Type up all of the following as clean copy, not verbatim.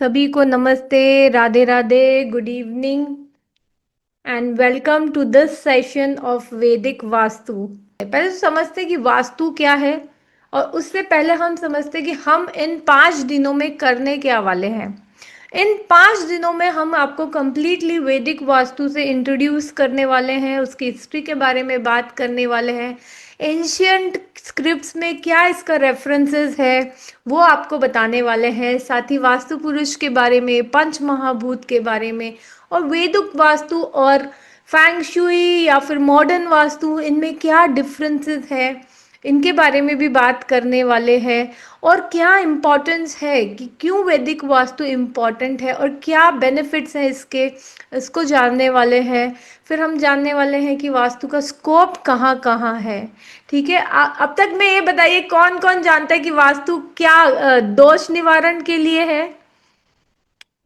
सभी को नमस्ते, Radhe Radhe, good evening and welcome to this session of Vedic vastu. पहले तो समझते कि वास्तु क्या है, और उससे पहले हम समझते कि हम इन 5 दिनों में करने क्या वाले हैं। इन 5 दिनों में हम आपको कंप्लीटली वैदिक वास्तु से इंट्रोड्यूस करने वाले हैं, उसकी हिस्ट्री के बारे में बात करने वाले हैं, एंशियंट स्क्रिप्ट्स में क्या इसका रेफरेंसेस है वो आपको बताने वाले हैं, साथ ही वास्तु पुरुष के बारे में, पंच महाभूत के बारे में, और वैदिक वास्तु और फैंग शुई या फिर मॉडर्न वास्तु, इनमें क्या डिफरेंसेस है इनके बारे में भी बात करने वाले हैं। और क्या इम्पोर्टेंस है कि क्यों वैदिक वास्तु इम्पोर्टेंट है और क्या बेनिफिट्स हैं इसके, इसको जानने वाले हैं। फिर हम जानने वाले हैं कि वास्तु का स्कोप कहाँ कहाँ है। ठीक है, अब तक में ये बताइए कौन कौन जानता है कि वास्तु क्या दोष निवारण के लिए है।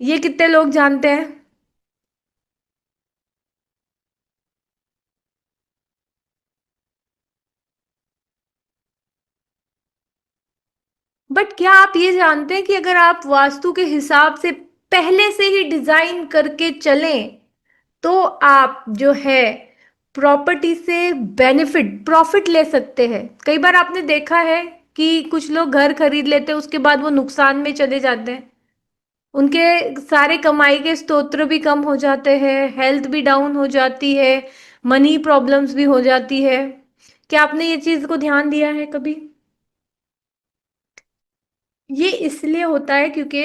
ये कितने लोग जानते हैं? बट क्या आप ये जानते हैं कि अगर आप वास्तु के हिसाब से पहले से ही डिजाइन करके चलें तो आप जो है प्रॉपर्टी से बेनिफिट प्रॉफिट ले सकते हैं। कई बार आपने देखा है कि कुछ लोग घर खरीद लेते हैं, उसके बाद वो नुकसान में चले जाते हैं, उनके सारे कमाई के स्रोत भी कम हो जाते हैं, हेल्थ भी डाउन हो जाती है, मनी प्रॉब्लम्स भी हो जाती है। क्या आपने ये चीज को ध्यान दिया है कभी? ये इसलिए होता है क्योंकि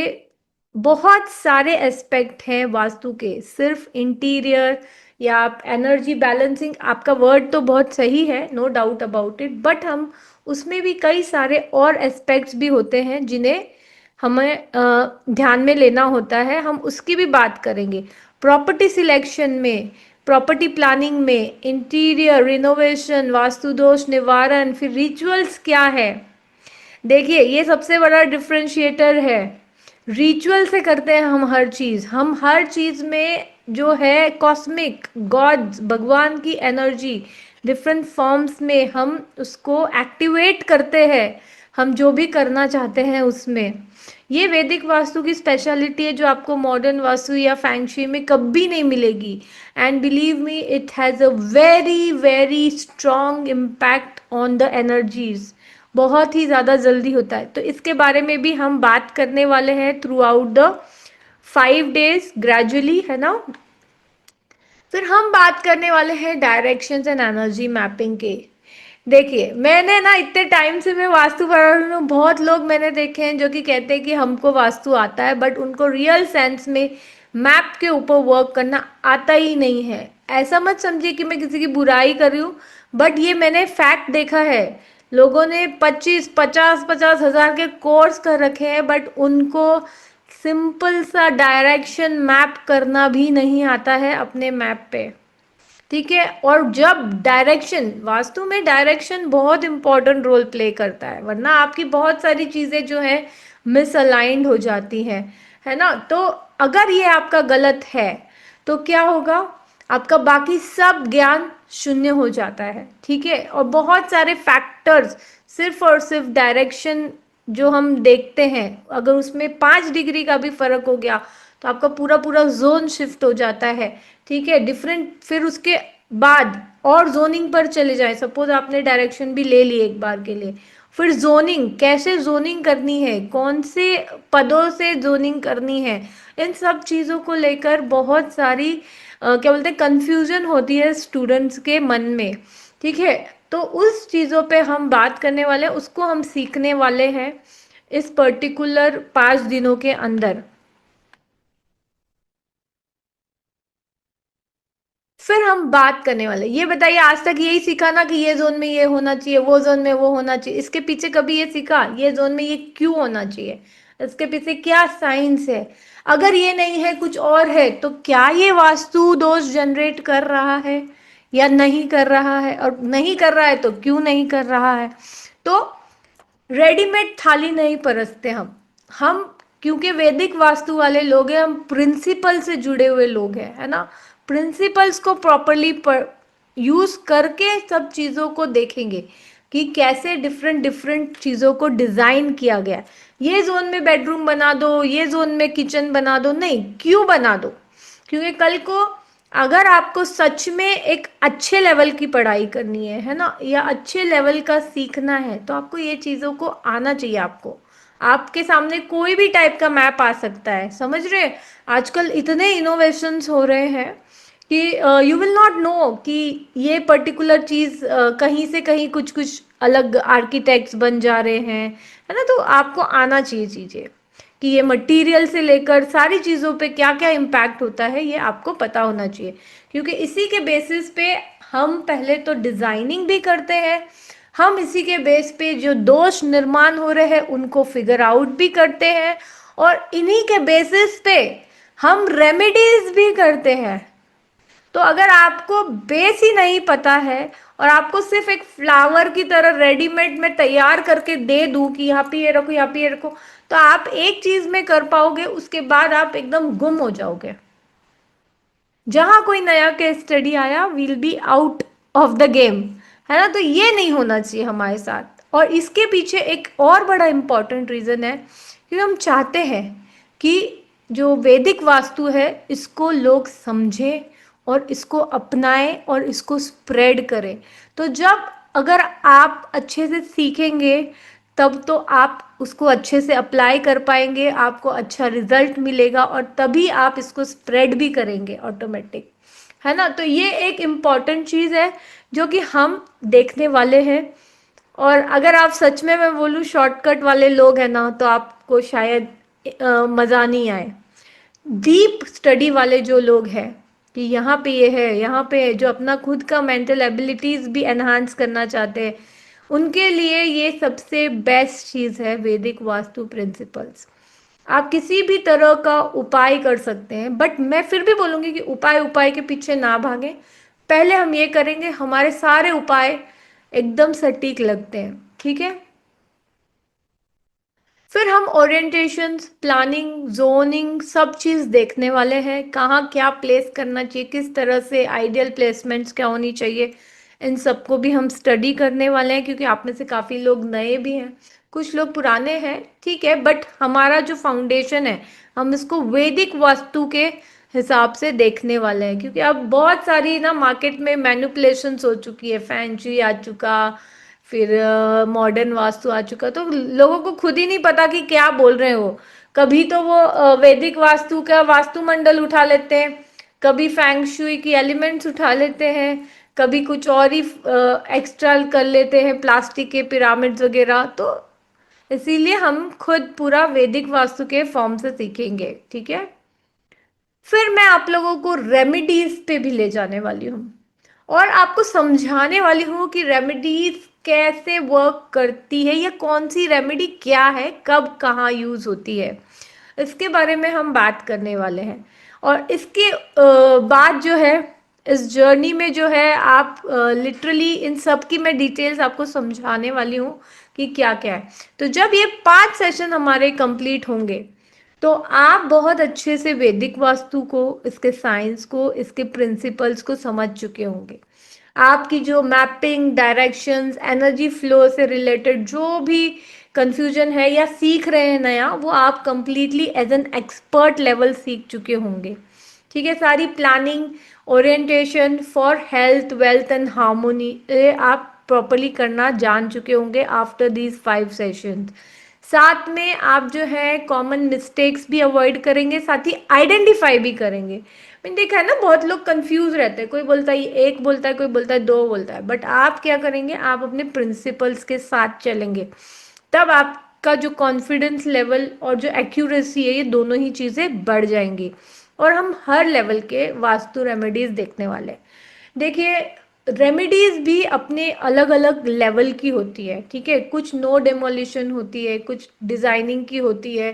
बहुत सारे एस्पेक्ट हैं वास्तु के, सिर्फ इंटीरियर या आप एनर्जी बैलेंसिंग, आपका वर्ड तो बहुत सही है, no doubt about it, but हम उसमें भी कई सारे और एस्पेक्ट्स भी होते हैं जिन्हें हमें ध्यान में लेना होता है। हम उसकी भी बात करेंगे। प्रॉपर्टी सिलेक्शन में, प्रॉपर्टी प्लानिंग में, इंटीरियर रिनोवेशन, वास्तु दोष निवारण, फिर रिचुअल्स क्या है। देखिए ये सबसे बड़ा डिफरेंशिएटर है। रिचुअल से करते हैं हम हर चीज में जो है कॉस्मिक गॉड्स, भगवान की एनर्जी डिफरेंट फॉर्म्स में हम उसको एक्टिवेट करते हैं, हम जो भी करना चाहते हैं उसमें। ये वैदिक वास्तु की स्पेशलिटी है जो आपको मॉडर्न वास्तु या फैंगशी में कभी नहीं मिलेगी। And believe me, it has a very very strong impact on the energies, बहुत ही ज़्यादा जल्दी होता है। तो इसके बारे में भी हम बात करने वाले हैं through out the 5 days gradually, है ना। फिर हम बात करने वाले हैं डायरेक्शंस एंड एनर्जी मैपिंग के। देखिए मैंने ना इतने टाइम से मैं वास्तु पढ़ा रही हूँ, बहुत लोग मैंने देखे हैं जो कि कहते हैं कि हमको वास्तु आता है, बट उनको रियल सेंस में मैप के ऊपर वर्क करना आता ही नहीं है। ऐसा मत समझिए कि मैं किसी की बुराई कर रही हूँ, बट ये मैंने फैक्ट देखा है। लोगों ने 25 50 50 हजार के कोर्स कर रखे हैं, बट उनको सिंपल सा डायरेक्शन मैप करना भी नहीं आता है अपने मैप पे। ठीक है, और जब डायरेक्शन, वास्तु में डायरेक्शन बहुत इंपॉर्टेंट रोल प्ले करता है, वरना आपकी बहुत सारी चीजें जो है मिसअलाइंड हो जाती हैं, है ना। तो अगर ये आपका गलत है तो क्या होगा, आपका बाकी सब ज्ञान शून्य हो जाता है। ठीक है, और बहुत सारे फैक्टर्स, सिर्फ और सिर्फ डायरेक्शन जो हम देखते हैं, अगर उसमें 5 डिग्री का भी फर्क हो गया तो आपका पूरा पूरा जोन शिफ्ट हो जाता है। ठीक है, डिफरेंट, फिर उसके बाद और जोनिंग पर चले जाए, सपोज आपने डायरेक्शन भी ले ली एक बार के लिए, फिर जोनिंग, कैसे जोनिंग करनी है, कौन से पदों से जोनिंग करनी है, इन सब चीज़ों को लेकर बहुत सारी क्या बोलते हैं कंफ्यूजन होती है स्टूडेंट्स के मन में। ठीक है, तो उस चीज़ों पे हम बात करने वाले हैं, उसको हम सीखने वाले हैं इस पर्टिकुलर 5 दिनों के अंदर। फिर हम बात करने वाले, ये बताइए आज तक यही सीखा ना कि ये जोन में ये होना चाहिए, वो जोन में वो होना चाहिए, इसके पीछे कभी ये सीखा ये जोन में ये क्यों होना चाहिए, इसके पीछे क्या साइंस है। अगर ये नहीं है, कुछ और है, तो क्या ये वास्तु दोष जनरेट कर रहा है या नहीं कर रहा है, और नहीं कर रहा है तो क्यों नहीं कर रहा है। तो रेडीमेड थाली नहीं परसते हम क्योंकि वैदिक वास्तु वाले लोग हैं, हम प्रिंसिपल से जुड़े हुए लोग हैं, है ना। प्रिंसिपल्स को प्रॉपरली यूज करके सब चीजों को देखेंगे। कि कैसे डिफरेंट डिफरेंट चीज़ों को डिज़ाइन किया गया है। ये जोन में बेडरूम बना दो, ये जोन में किचन बना दो, नहीं, क्यों बना दो? क्योंकि कल को अगर आपको सच में एक अच्छे लेवल की पढ़ाई करनी है ना, या अच्छे लेवल का सीखना है, तो आपको ये चीज़ों को आना चाहिए। आपके सामने कोई भी टाइप का मैप आ सकता है, समझ रहे? आजकल इतने इनोवेशंस हो रहे हैं कि यू विल नॉट नो कि ये पर्टिकुलर चीज़ कहीं से कहीं कुछ कुछ अलग आर्किटेक्ट्स बन जा रहे हैं, है ना? तो आपको आना चाहिए चीज़ें कि ये मटेरियल से लेकर सारी चीज़ों पे क्या क्या इम्पैक्ट होता है, ये आपको पता होना चाहिए। क्योंकि इसी के बेसिस पे हम पहले तो डिज़ाइनिंग भी करते हैं, हम इसी के बेस पे जो दोष निर्माण हो रहे हैं उनको फिगर आउट भी करते हैं, और इन्हीं के बेसिस पे हम रेमेडीज भी करते हैं। तो अगर आपको बेस ही नहीं पता है और आपको सिर्फ एक फ्लावर की तरह रेडीमेड में तैयार करके दे दूं कि यहाँ पे ये रखो, यहाँ पे ये रखो, तो आप एक चीज में कर पाओगे, उसके बाद आप एकदम गुम हो जाओगे। जहां कोई नया केस स्टडी आया, will be out of the game, है ना? तो ये नहीं होना चाहिए हमारे साथ। और इसके पीछे एक और बड़ा इंपॉर्टेंट रीजन है, क्योंकि हम चाहते हैं कि जो वैदिक वास्तु है इसको लोग समझें और इसको अपनाएं और इसको स्प्रेड करें। तो जब अगर आप अच्छे से सीखेंगे, तब तो आप उसको अच्छे से अप्लाई कर पाएंगे, आपको अच्छा रिजल्ट मिलेगा, और तभी आप इसको स्प्रेड भी करेंगे ऑटोमेटिक, है ना? तो ये एक इम्पॉर्टेंट चीज़ है जो कि हम देखने वाले हैं। और अगर आप सच में, मैं बोलूँ, शॉर्टकट वाले लोग हैं ना, तो आपको शायद मज़ा नहीं आए। डीप स्टडी वाले जो लोग हैं कि यहाँ पे ये है, यहाँ पे है, जो अपना खुद का मेंटल एबिलिटीज भी एनहांस करना चाहते हैं, उनके लिए ये सबसे बेस्ट चीज़ है वैदिक वास्तु प्रिंसिपल्स। आप किसी भी तरह का उपाय कर सकते हैं, बट मैं फिर भी बोलूँगी कि उपाय उपाय के पीछे ना भागें। पहले हम ये करेंगे, हमारे सारे उपाय एकदम सटीक लगते हैं, ठीक है? फिर हम ओरिएंटेशन, प्लानिंग, जोनिंग सब चीज़ देखने वाले हैं, कहाँ क्या प्लेस करना चाहिए, किस तरह से आइडियल प्लेसमेंट्स क्या होनी चाहिए, इन सबको भी हम स्टडी करने वाले हैं। क्योंकि आप में से काफ़ी लोग नए भी हैं, कुछ लोग पुराने हैं, ठीक है, बट हमारा जो फाउंडेशन है, हम इसको वैदिक वास्तु के हिसाब से देखने वाले हैं। क्योंकि अब बहुत सारी ना मार्केट में मैनिपुलेशंस हो चुकी है, फैंसी आ चुका, फिर मॉडर्न वास्तु आ चुका, तो लोगों को खुद ही नहीं पता कि क्या बोल रहे हैं वो। कभी तो वो वैदिक वास्तु का वास्तुमंडल उठा लेते हैं, कभी फैंग शुई की एलिमेंट्स उठा लेते हैं, कभी कुछ और ही एक्स्ट्रा कर लेते हैं, प्लास्टिक के पिरामिड्स वगैरह। तो इसीलिए हम खुद पूरा वैदिक वास्तु के फॉर्म से सीखेंगे, ठीक है? फिर मैं आप लोगों को रेमेडीज पे भी ले जाने वाली हूँ, और आपको समझाने वाली हूँ कि रेमेडीज कैसे वर्क करती है, या कौन सी रेमेडी क्या है, कब कहाँ यूज होती है, इसके बारे में हम बात करने वाले हैं। और इसके बाद जो है, इस जर्नी में जो है, आप लिटरली इन सब की मैं डिटेल्स आपको समझाने वाली हूँ कि क्या क्या है। तो जब ये 5 सेशन हमारे कंप्लीट होंगे, तो आप बहुत अच्छे से वैदिक वास्तु को, इसके साइंस को, इसके प्रिंसिपल्स को समझ चुके होंगे। आपकी जो मैपिंग, डायरेक्शंस, एनर्जी फ्लो से रिलेटेड जो भी कंफ्यूजन है या सीख रहे हैं नया, वो आप completely as an expert level सीख चुके होंगे, ठीक है? सारी planning, orientation for health, wealth and harmony, ये आप प्रॉपरली करना जान चुके होंगे आफ्टर दीज 5 सेशंस। साथ में आप जो है कॉमन मिस्टेक्स भी अवॉइड करेंगे, साथ ही आइडेंटिफाई भी करेंगे। मैंने देखा है ना, बहुत लोग कंफ्यूज रहते हैं, कोई बोलता है एक बोलता है, कोई बोलता है दो बोलता है, बट आप क्या करेंगे, आप अपने प्रिंसिपल्स के साथ चलेंगे, तब आपका जो कॉन्फिडेंस लेवल और जो एक्यूरेसी है, ये दोनों ही चीज़ें बढ़ जाएंगी। और हम हर लेवल के वास्तु रेमेडीज देखने वाले हैं। देखिए, रेमेडीज भी अपने अलग अलग लेवल की होती है, ठीक है? कुछ नो डेमोलिशन होती है, कुछ डिजाइनिंग की होती है,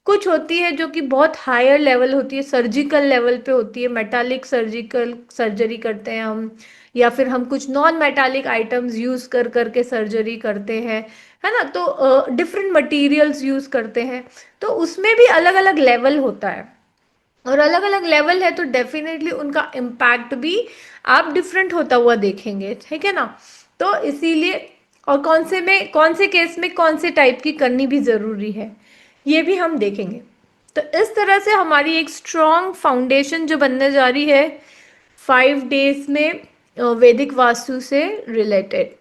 कुछ होती है जो कि बहुत हायर लेवल होती है, सर्जिकल लेवल पे होती है, मेटालिक सर्जिकल सर्जरी करते हैं हम, या फिर हम कुछ नॉन मेटालिक आइटम्स यूज कर करके सर्जरी करते हैं, है ना? तो डिफरेंट मटेरियल्स यूज करते हैं, तो उसमें भी अलग अलग लेवल होता है, और अलग अलग लेवल है, तो डेफिनेटली उनका इम्पैक्ट भी आप डिफरेंट होता हुआ देखेंगे, ठीक है ना? तो इसीलिए, और कौन से केस में कौन से टाइप की करनी भी ज़रूरी है, ये भी हम देखेंगे। तो इस तरह से हमारी एक स्ट्रॉन्ग फाउंडेशन जो बनने जा रही है 5 डेज में वैदिक वास्तु से रिलेटेड।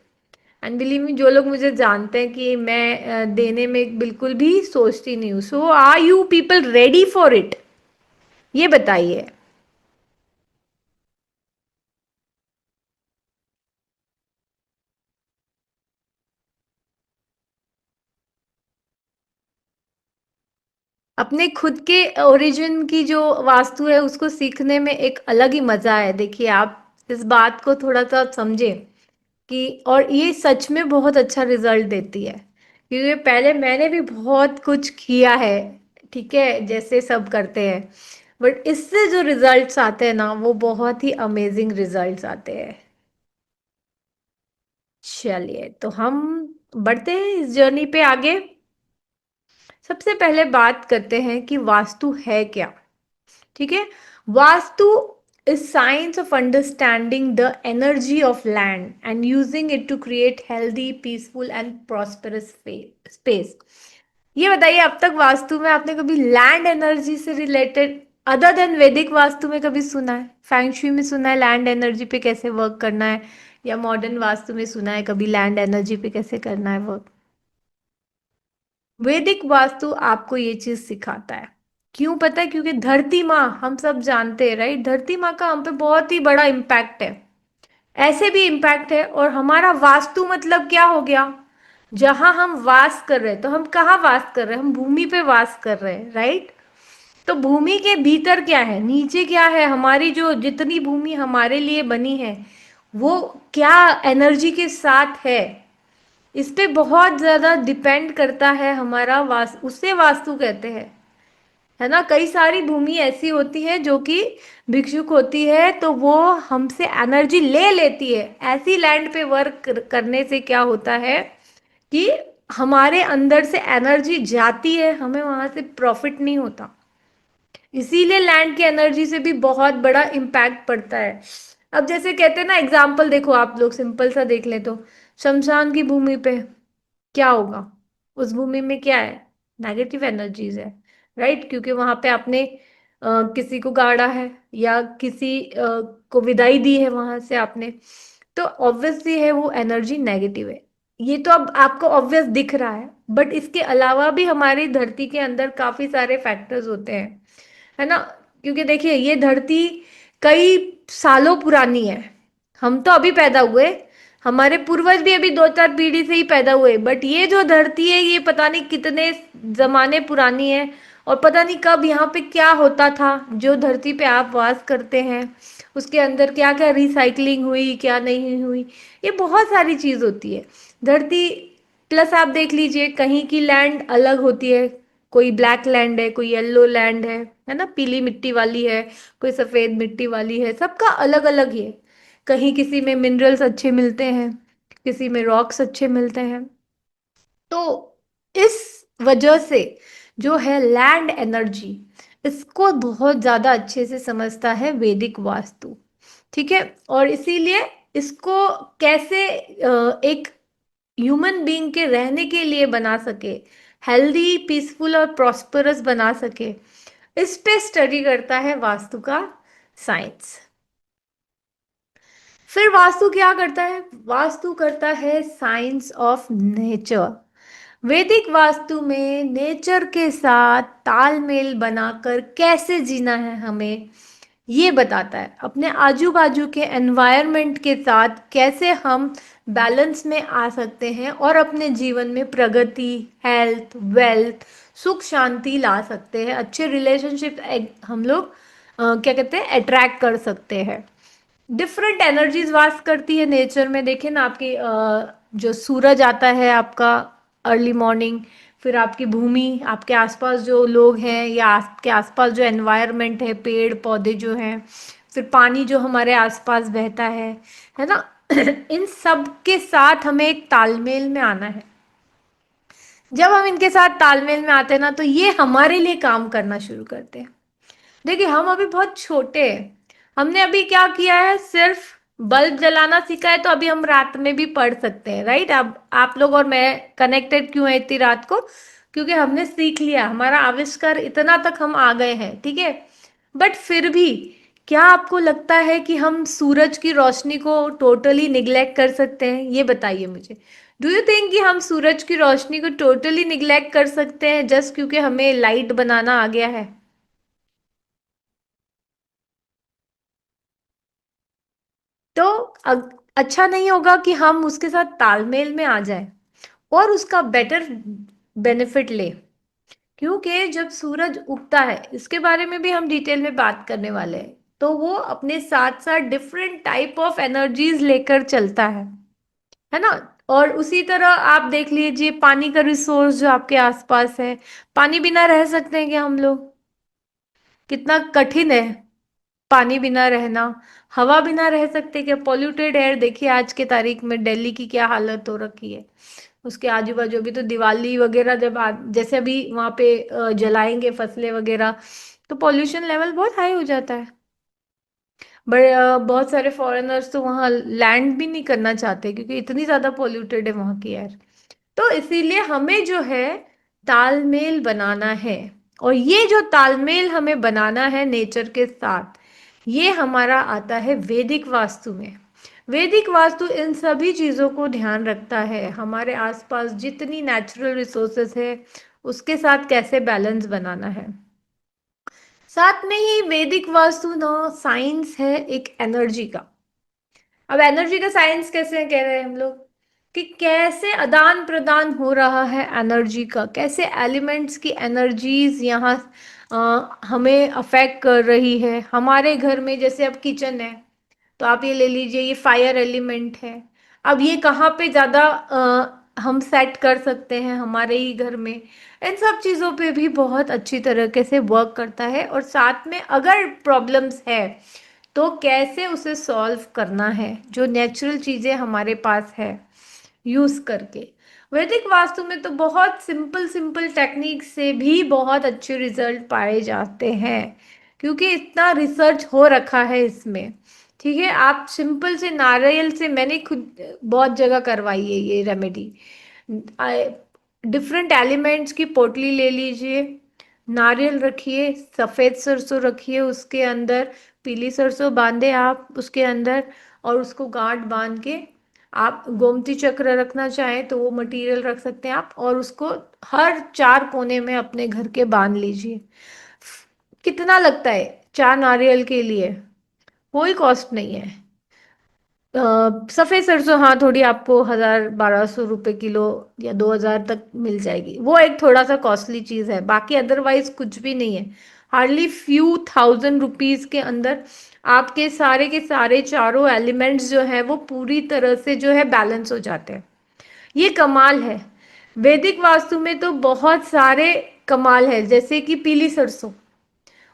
एंड बिलीव मी, जो लोग मुझे जानते हैं कि मैं देने में बिल्कुल भी सोचती नहीं हूँ, so are you people ready for it, ये बताइए। अपने खुद के ओरिजिन की जो वास्तु है उसको सीखने में एक अलग ही मजा है। देखिए, आप इस बात को थोड़ा सा समझें कि, और ये सच में बहुत अच्छा रिजल्ट देती है, क्योंकि पहले मैंने भी बहुत कुछ किया है, ठीक है, जैसे सब करते हैं, बट इससे जो रिजल्ट्स आते हैं ना, वो बहुत ही अमेजिंग रिजल्ट्स आते हैं। चलिए, तो हम बढ़ते हैं इस जर्नी पे आगे। सबसे पहले बात करते हैं कि वास्तु है क्या। ठीक है, vastu is science of understanding the energy of land and using it to create healthy, peaceful and prosperous space। ये बताइए, अब तक वास्तु में आपने कभी लैंड एनर्जी से रिलेटेड अदर देन वैदिक वास्तु में कभी सुना है? फैंगशुई में सुना है लैंड एनर्जी पे कैसे वर्क करना है, या मॉडर्न वास्तु में सुना है कभी लैंड एनर्जी पे कैसे करना है वर्क? वैदिक वास्तु आपको ये चीज सिखाता है। क्यों पता है? क्योंकि धरती माँ, हम सब जानते हैं राइट, धरती माँ का हम पे बहुत ही बड़ा इम्पैक्ट है। ऐसे भी इम्पैक्ट है, और हमारा वास्तु मतलब क्या हो गया? जहां हम वास कर रहे हैं, तो हम कहाँ वास कर रहे हैं? हम भूमि पे वास कर रहे हैं, राइट। तो भूमि के भीतर क्या है, नीचे क्या है, हमारी जो जितनी भूमि हमारे लिए बनी है, वो क्या एनर्जी के साथ है, इस पे बहुत ज्यादा डिपेंड करता है हमारा वास, उसे वास्तु कहते हैं, है ना। कई सारी भूमि ऐसी होती है जो कि भिक्षुक होती है, तो वो हमसे एनर्जी ले लेती है। ऐसी लैंड पे वर्क करने से क्या होता है कि हमारे अंदर से एनर्जी जाती है, हमें वहां से प्रॉफिट नहीं होता। इसीलिए लैंड की एनर्जी से भी बहुत बड़ा इम्पैक्ट पड़ता है। अब जैसे कहते हैं ना, एग्जाम्पल देखो, आप लोग सिंपल सा देख ले तो, शमशान की भूमि पे क्या होगा? उस भूमि में क्या है? नेगेटिव एनर्जीज है, राइट, क्योंकि वहां पे आपने किसी को गाड़ा है, या किसी को विदाई दी है वहां से आपने, तो ऑब्वियसली है वो एनर्जी नेगेटिव है। ये तो अब आपको ऑब्वियस दिख रहा है, बट इसके अलावा भी हमारी धरती के अंदर काफी सारे फैक्टर्स होते हैं, है ना। क्योंकि देखिए, ये धरती कई सालों पुरानी है। हम तो अभी पैदा हुए, हमारे पूर्वज भी अभी 2-4 पीढ़ी से ही पैदा हुए, बट ये जो धरती है ये पता नहीं कितने जमाने पुरानी है, और पता नहीं कब यहाँ पे क्या होता था। जो धरती पे आप वास करते हैं, उसके अंदर क्या क्या रिसाइकलिंग हुई, क्या नहीं हुई, ये बहुत सारी चीज होती है। धरती प्लस आप देख लीजिए, कहीं की लैंड अलग होती है, कोई ब्लैक लैंड है, कोई येलो लैंड है ना, पीली मिट्टी वाली है, कोई सफेद मिट्टी वाली है, सबका अलग अलग ही है। कहीं किसी में मिनरल्स अच्छे मिलते हैं, किसी में रॉक्स अच्छे मिलते हैं। तो इस वजह से जो है लैंड एनर्जी, इसको बहुत ज्यादा अच्छे से समझता है वैदिक वास्तु। ठीक है, और इसीलिए इसको कैसे एक ह्यूमन बीइंग के रहने के लिए बना सके, हेल्दी, पीसफुल और प्रॉस्परस बना सके, इस पे स्टडी करता है वास्तु का साइंस। फिर वास्तु क्या करता है? वास्तु करता है साइंस ऑफ नेचर। वैदिक वास्तु में नेचर के साथ तालमेल बनाकर कैसे जीना है हमें, ये बताता है। अपने आजू बाजू के एनवायरनमेंट के साथ कैसे हम बैलेंस में आ सकते हैं और अपने जीवन में प्रगति, हेल्थ, वेल्थ, सुख शांति ला सकते हैं, अच्छे रिलेशनशिप हम लोग क्या कहते हैं, अट्रैक्ट कर सकते हैं। डिफरेंट एनर्जीज वास करती है नेचर में। देखिए ना, आपकी जो सूरज आता है आपका अर्ली मॉर्निंग, फिर आपकी भूमि, आपके आसपास जो लोग हैं, या आपके आसपास जो एनवायरनमेंट है, पेड़ पौधे जो हैं, फिर पानी जो हमारे आसपास बहता है ना, इन सब के साथ हमें एक तालमेल में आना है। जब हम इनके साथ तालमेल में आते हैं ना, तो ये हमारे लिए काम करना शुरू करते हैं। देखिए, हम अभी बहुत छोटे हैं, हमने अभी क्या किया है, सिर्फ बल्ब जलाना सीखा है तो अभी हम रात में भी पढ़ सकते हैं, राइट? अब आप लोग और मैं कनेक्टेड क्यों है इतनी रात को? क्योंकि हमने सीख लिया, हमारा आविष्कार इतना तक हम आ गए हैं, ठीक है। बट फिर भी क्या आपको लगता है कि हम सूरज की रोशनी को टोटली निग्लेक्ट कर सकते हैं? ये बताइए मुझे। डू यू थिंक कि हम सूरज की रोशनी को टोटली निग्लेक्ट कर सकते हैं जस्ट क्योंकि हमें लाइट बनाना आ गया है? तो अच्छा नहीं होगा कि हम उसके साथ तालमेल में आ जाएं और उसका बेटर बेनिफिट ले? क्योंकि जब सूरज उगता है, इसके बारे में भी हम डिटेल में बात करने वाले हैं, तो वो अपने साथ साथ डिफरेंट टाइप ऑफ एनर्जीज लेकर चलता है ना? और उसी तरह आप देख लीजिए पानी का रिसोर्स जो आपके आसपास है, पानी बिना रह सकते हैं क्या हम लोग? कितना कठिन है पानी बिना रहना। हवा बिना रह सकते क्या? पॉल्यूटेड एयर देखिए आज के तारीख में दिल्ली की क्या हालत हो रखी है। उसके आजू बाजू अभी तो दिवाली वगैरह जब जैसे अभी वहां पे जलाएंगे फसलें वगैरह, तो पॉल्यूशन लेवल बहुत हाई हो जाता है। बट बहुत सारे फॉरेनर्स तो वहाँ लैंड भी नहीं करना चाहते क्योंकि इतनी ज्यादा पॉल्यूटेड है वहाँ की एयर। तो इसीलिए हमें जो है तालमेल बनाना है, और ये जो तालमेल हमें बनाना है नेचर के साथ, ये हमारा आता है वैदिक वास्तु में। वैदिक वास्तु इन सभी चीजों को ध्यान रखता है, हमारे आसपास जितनी नेचुरल रिसोर्सेस है उसके साथ कैसे बैलेंस बनाना है। साथ में ही वैदिक वास्तु ना साइंस है एक एनर्जी का। अब एनर्जी का साइंस कैसे कह रहे हैं हम लोग? कि कैसे आदान प्रदान हो रहा है एनर्जी का, कैसे एलिमेंट्स की एनर्जीज यहाँ हमें अफेक्ट कर रही है हमारे घर में। जैसे अब किचन है, तो आप ये ले लीजिए, ये फायर एलिमेंट है। अब ये कहाँ पे ज्यादा हम सेट कर सकते हैं हमारे ही घर में? इन सब चीजों पे भी बहुत अच्छी तरीके से वर्क करता है। और साथ में अगर प्रॉब्लम्स है तो कैसे उसे सॉल्व करना है, जो नेचुरल चीजें हमारे पास है यूज करके। वैदिक वास्तु में तो बहुत सिंपल सिंपल टेक्निक से भी बहुत अच्छे रिजल्ट पाए जाते हैं, क्योंकि इतना रिसर्च हो रखा है इसमें। ठीक है, आप सिंपल से नारियल से, मैंने खुद बहुत जगह करवाई है ये रेमेडी। डिफरेंट एलिमेंट्स की पोटली ले लीजिए, नारियल रखिए, सफ़ेद सरसों रखिए उसके अंदर, पीली सरसों बांधे आप उसके अंदर, और उसको गांठ बांध के आप गोमती चक्र रखना चाहें तो वो मटेरियल रख सकते हैं आप, और उसको हर चार कोने में अपने घर के बांध लीजिए। कितना लगता है चार नारियल के लिए? कोई कॉस्ट नहीं है। सफेद सरसों हाँ थोड़ी आपको 1,000-1,200 रुपए किलो या 2,000 तक मिल जाएगी, वो एक थोड़ा सा कॉस्टली चीज है, बाकी अदरवाइज कुछ भी नहीं है। हार्डली फ्यू थाउजेंड रुपीज के अंदर आपके सारे के सारे चारों एलिमेंट्स जो है वो पूरी तरह से जो है बैलेंस हो जाते हैं। ये कमाल है। वैदिक वास्तु में तो बहुत सारे कमाल है, जैसे कि पीली सरसों,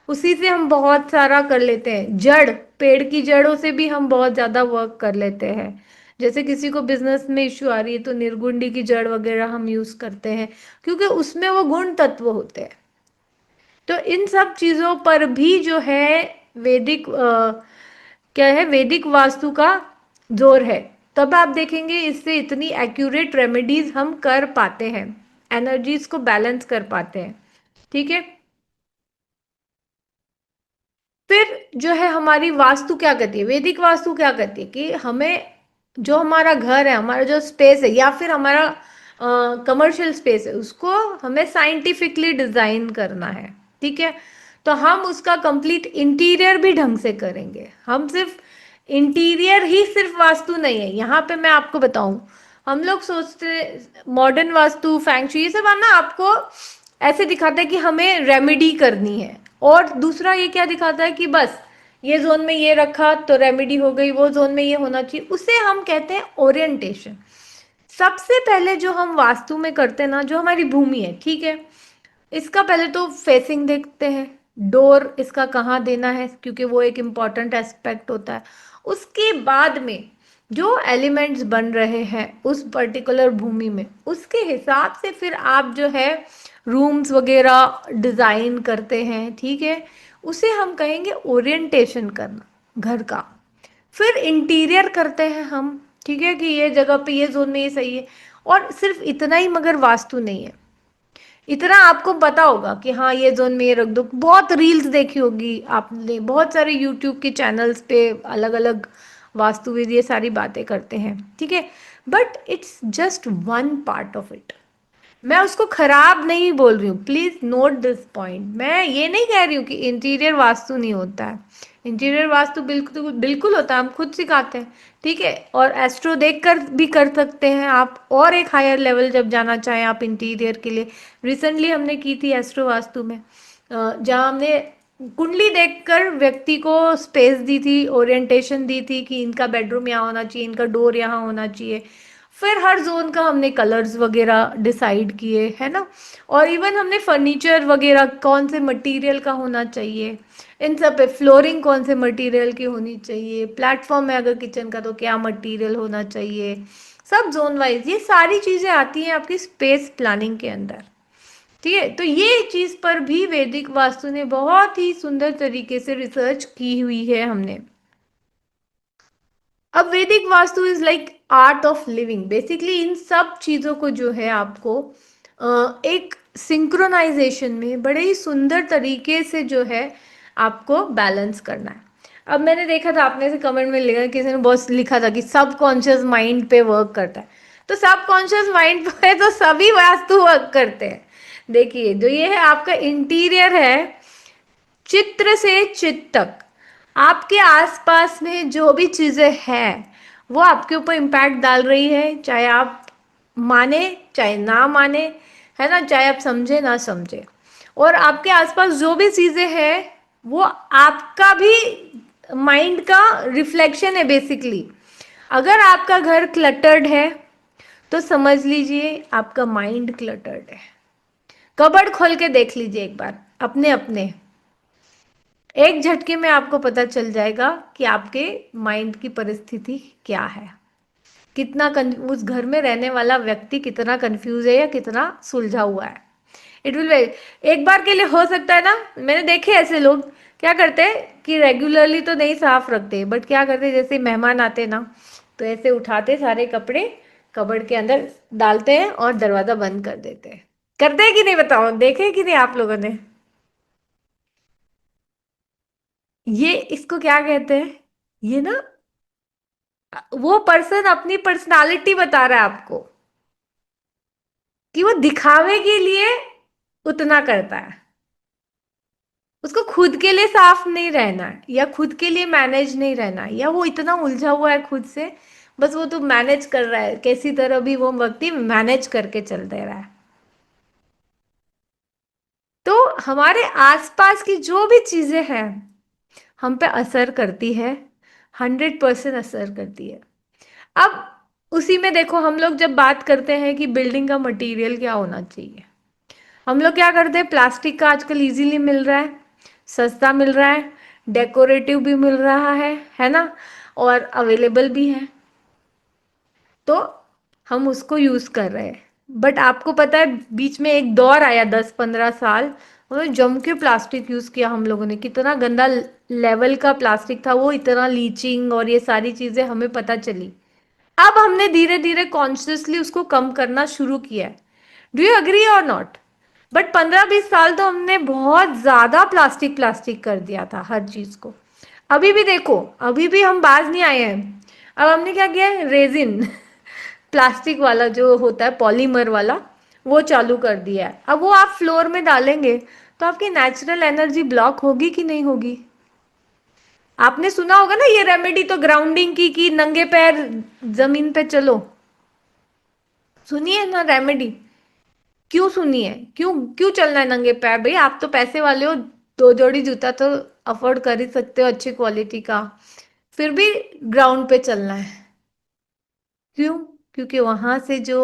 उसी से हम बहुत सारा कर लेते हैं। जड़, पेड़ की जड़ों से भी हम बहुत ज्यादा वर्क कर लेते हैं। जैसे किसी को बिजनेस में इश्यू आ रही है तो निर्गुंडी की जड़ वगैरह हम यूज करते हैं, क्योंकि उसमें वो गुण तत्व होते हैं। तो इन सब चीजों पर भी जो है वैदिक क्या है, वैदिक वास्तु का जोर है। तब आप देखेंगे इससे इतनी एक्यूरेट रेमेडीज हम कर पाते हैं, एनर्जीज को बैलेंस कर पाते हैं। ठीक है। फिर जो है हमारी वास्तु क्या कहती है, वैदिक वास्तु क्या कहती है कि हमें जो हमारा घर है, हमारा जो स्पेस है, या फिर हमारा कमर्शियल स्पेस है, उसको हमें साइंटिफिकली डिजाइन करना है। ठीक है। तो हम उसका कंप्लीट इंटीरियर भी ढंग से करेंगे। हम सिर्फ इंटीरियर ही सिर्फ वास्तु नहीं है यहाँ पे, मैं आपको बताऊं। हम लोग सोचते मॉडर्न वास्तु फैंगशुई ये सब ना आपको ऐसे दिखाता है कि हमें रेमेडी करनी है, और दूसरा ये क्या दिखाता है कि बस ये जोन में ये रखा तो रेमेडी हो गई, वो जोन में ये होना चाहिए, उसे हम कहते हैं ओरिएंटेशन। सबसे पहले जो हम वास्तु में करते हैं ना, जो हमारी भूमि है, ठीक है, इसका पहले तो फेसिंग देखते हैं, डोर इसका कहाँ देना है, क्योंकि वो एक इम्पॉर्टेंट एस्पेक्ट होता है। उसके बाद में जो एलिमेंट्स बन रहे हैं उस पर्टिकुलर भूमि में, उसके हिसाब से फिर आप जो है रूम्स वगैरह डिजाइन करते हैं। ठीक है, उसे हम कहेंगे ओरिएंटेशन करना घर का। फिर इंटीरियर करते हैं हम, ठीक है, कि ये जगह पे ये जोन में ये सही है। और सिर्फ इतना ही मगर वास्तु नहीं है, इतना आपको पता होगा कि हाँ ये जोन में ये रख दो। बहुत रील्स देखी होगी आपने, बहुत सारे यूट्यूब के चैनल्स पे अलग अलग वास्तुविद ये सारी बातें करते हैं, ठीक है। But it's just one part of it. मैं उसको खराब नहीं बोल रही हूँ, प्लीज नोट दिस पॉइंट। मैं ये नहीं कह रही हूँ कि इंटीरियर वास्तु नहीं होता है, इंटीरियर वास्तु बिल्कुल बिल्कुल होता है, हम खुद सिखाते हैं, ठीक है। और एस्ट्रो देख कर भी कर सकते हैं आप, और एक हायर लेवल जब जाना चाहें आप इंटीरियर के लिए। रिसेंटली हमने की थी एस्ट्रो वास्तु में, जहाँ हमने कुंडली देखकर व्यक्ति को स्पेस दी थी, ओरिएंटेशन दी थी कि इनका बेडरूम यहाँ होना चाहिए, इनका डोर यहाँ होना चाहिए। फिर हर जोन का हमने कलर्स वगैरह डिसाइड किए, है ना। और इवन हमने फर्नीचर वगैरह कौन से मटेरियल का होना चाहिए, इन सब पे, फ्लोरिंग कौन से मटेरियल की होनी चाहिए, प्लेटफॉर्म है अगर किचन का तो क्या मटेरियल होना चाहिए, सब जोन वाइज ये सारी चीजें आती हैं आपकी स्पेस प्लानिंग के अंदर, ठीक है। तो ये चीज पर भी वैदिक वास्तु ने बहुत ही सुंदर तरीके से रिसर्च की हुई है हमने। अब Vedic vastu is like Art of Living, basically इन सब चीजों को जो है आपको एक सिंक्रोनाइजेशन में बड़े ही सुंदर तरीके से जो है आपको बैलेंस करना है। अब मैंने देखा था आपने से कमेंट में लिखा, किसी ने बहुत लिखा था कि सबकॉन्शियस माइंड पे वर्क करता है। तो सबकॉन्शियस माइंड पे तो सभी वास्तु वर्क करते हैं। देखिए जो ये है आपका इंटीरियर है, चित्र से चित तक आपके आसपास में जो भी चीजें हैं वो आपके ऊपर इम्पैक्ट डाल रही है, चाहे आप माने चाहे ना माने, है ना, चाहे आप समझे ना समझे। और आपके आसपास जो भी चीजें हैं वो आपका भी माइंड का रिफ्लेक्शन है बेसिकली। अगर आपका घर क्लटर्ड है तो समझ लीजिए आपका माइंड क्लटर्ड है। कबर्ड खोल के देख लीजिए एक बार अपने अपने, एक झटके में आपको पता चल जाएगा कि आपके माइंड की परिस्थिति क्या है, कितना उस घर में रहने वाला व्यक्ति कितना कंफ्यूज है या कितना सुलझा हुआ है। इट विल, एक बार के लिए हो सकता है ना, मैंने देखे ऐसे लोग क्या करते हैं कि रेगुलरली तो नहीं साफ रखते, बट क्या करते जैसे मेहमान आते ना तो ऐसे उठाते सारे कपड़े कबर्ड के अंदर डालते हैं और दरवाजा बंद कर देते हैं। करते हैं कि नहीं बताओ, देखे कि नहीं आप लोगों ने? ये इसको क्या कहते हैं? ये ना, वो पर्सन अपनी पर्सनालिटी बता रहा है आपको कि वो दिखावे के लिए उतना करता है। उसको खुद के लिए साफ नहीं रहना है या खुद के लिए मैनेज नहीं रहना है, या वो इतना उलझा हुआ है खुद से, बस वो तो मैनेज कर रहा है कैसी तरह भी, वो व्यक्ति मैनेज करके चल दे रहा है। तो हमारे आसपास की जो भी चीजें हैं हम पे असर करती है, 100% असर करती है। अब उसी में देखो, हम लोग जब बात करते हैं कि बिल्डिंग का मटेरियल क्या होना चाहिए, हम लोग क्या करते हैं, प्लास्टिक का आजकल इजीली मिल रहा है, सस्ता मिल रहा है, डेकोरेटिव भी मिल रहा है ना, और अवेलेबल भी है, तो हम उसको यूज कर रहे हैं। बट आपको पता है बीच में एक दौर आया 10-15 साल, उन्होंने जम के प्लास्टिक यूज किया, हम लोगों ने, कितना गंदा लेवल का प्लास्टिक था वो, इतना लीचिंग और ये सारी चीजें हमें पता चली। अब हमने धीरे धीरे कॉन्शियसली उसको कम करना शुरू किया है। डू यू अग्री और नॉट? बट 15-20 साल तो हमने बहुत ज्यादा प्लास्टिक प्लास्टिक कर दिया था हर चीज को। अभी भी देखो, अभी भी हम बाज नहीं आए हैं। अब हमने क्या किया है, रेजिन प्लास्टिक वाला जो होता है पॉलीमर वाला, वो चालू कर दिया है। अब वो आप फ्लोर में डालेंगे तो आपकी नेचुरल एनर्जी ब्लॉक होगी कि नहीं होगी? आपने सुना होगा ना ये रेमेडी तो ग्राउंडिंग की, कि नंगे पैर जमीन पे चलो, सुनिए ना रेमेडी। क्यों सुनिए, क्यों क्यों चलना है नंगे पैर? भाई आप तो पैसे वाले हो, 2 जोड़ी जूता तो अफोर्ड कर ही सकते हो अच्छी क्वालिटी का, फिर भी ग्राउंड पे चलना है। क्यों? क्योंकि वहां से जो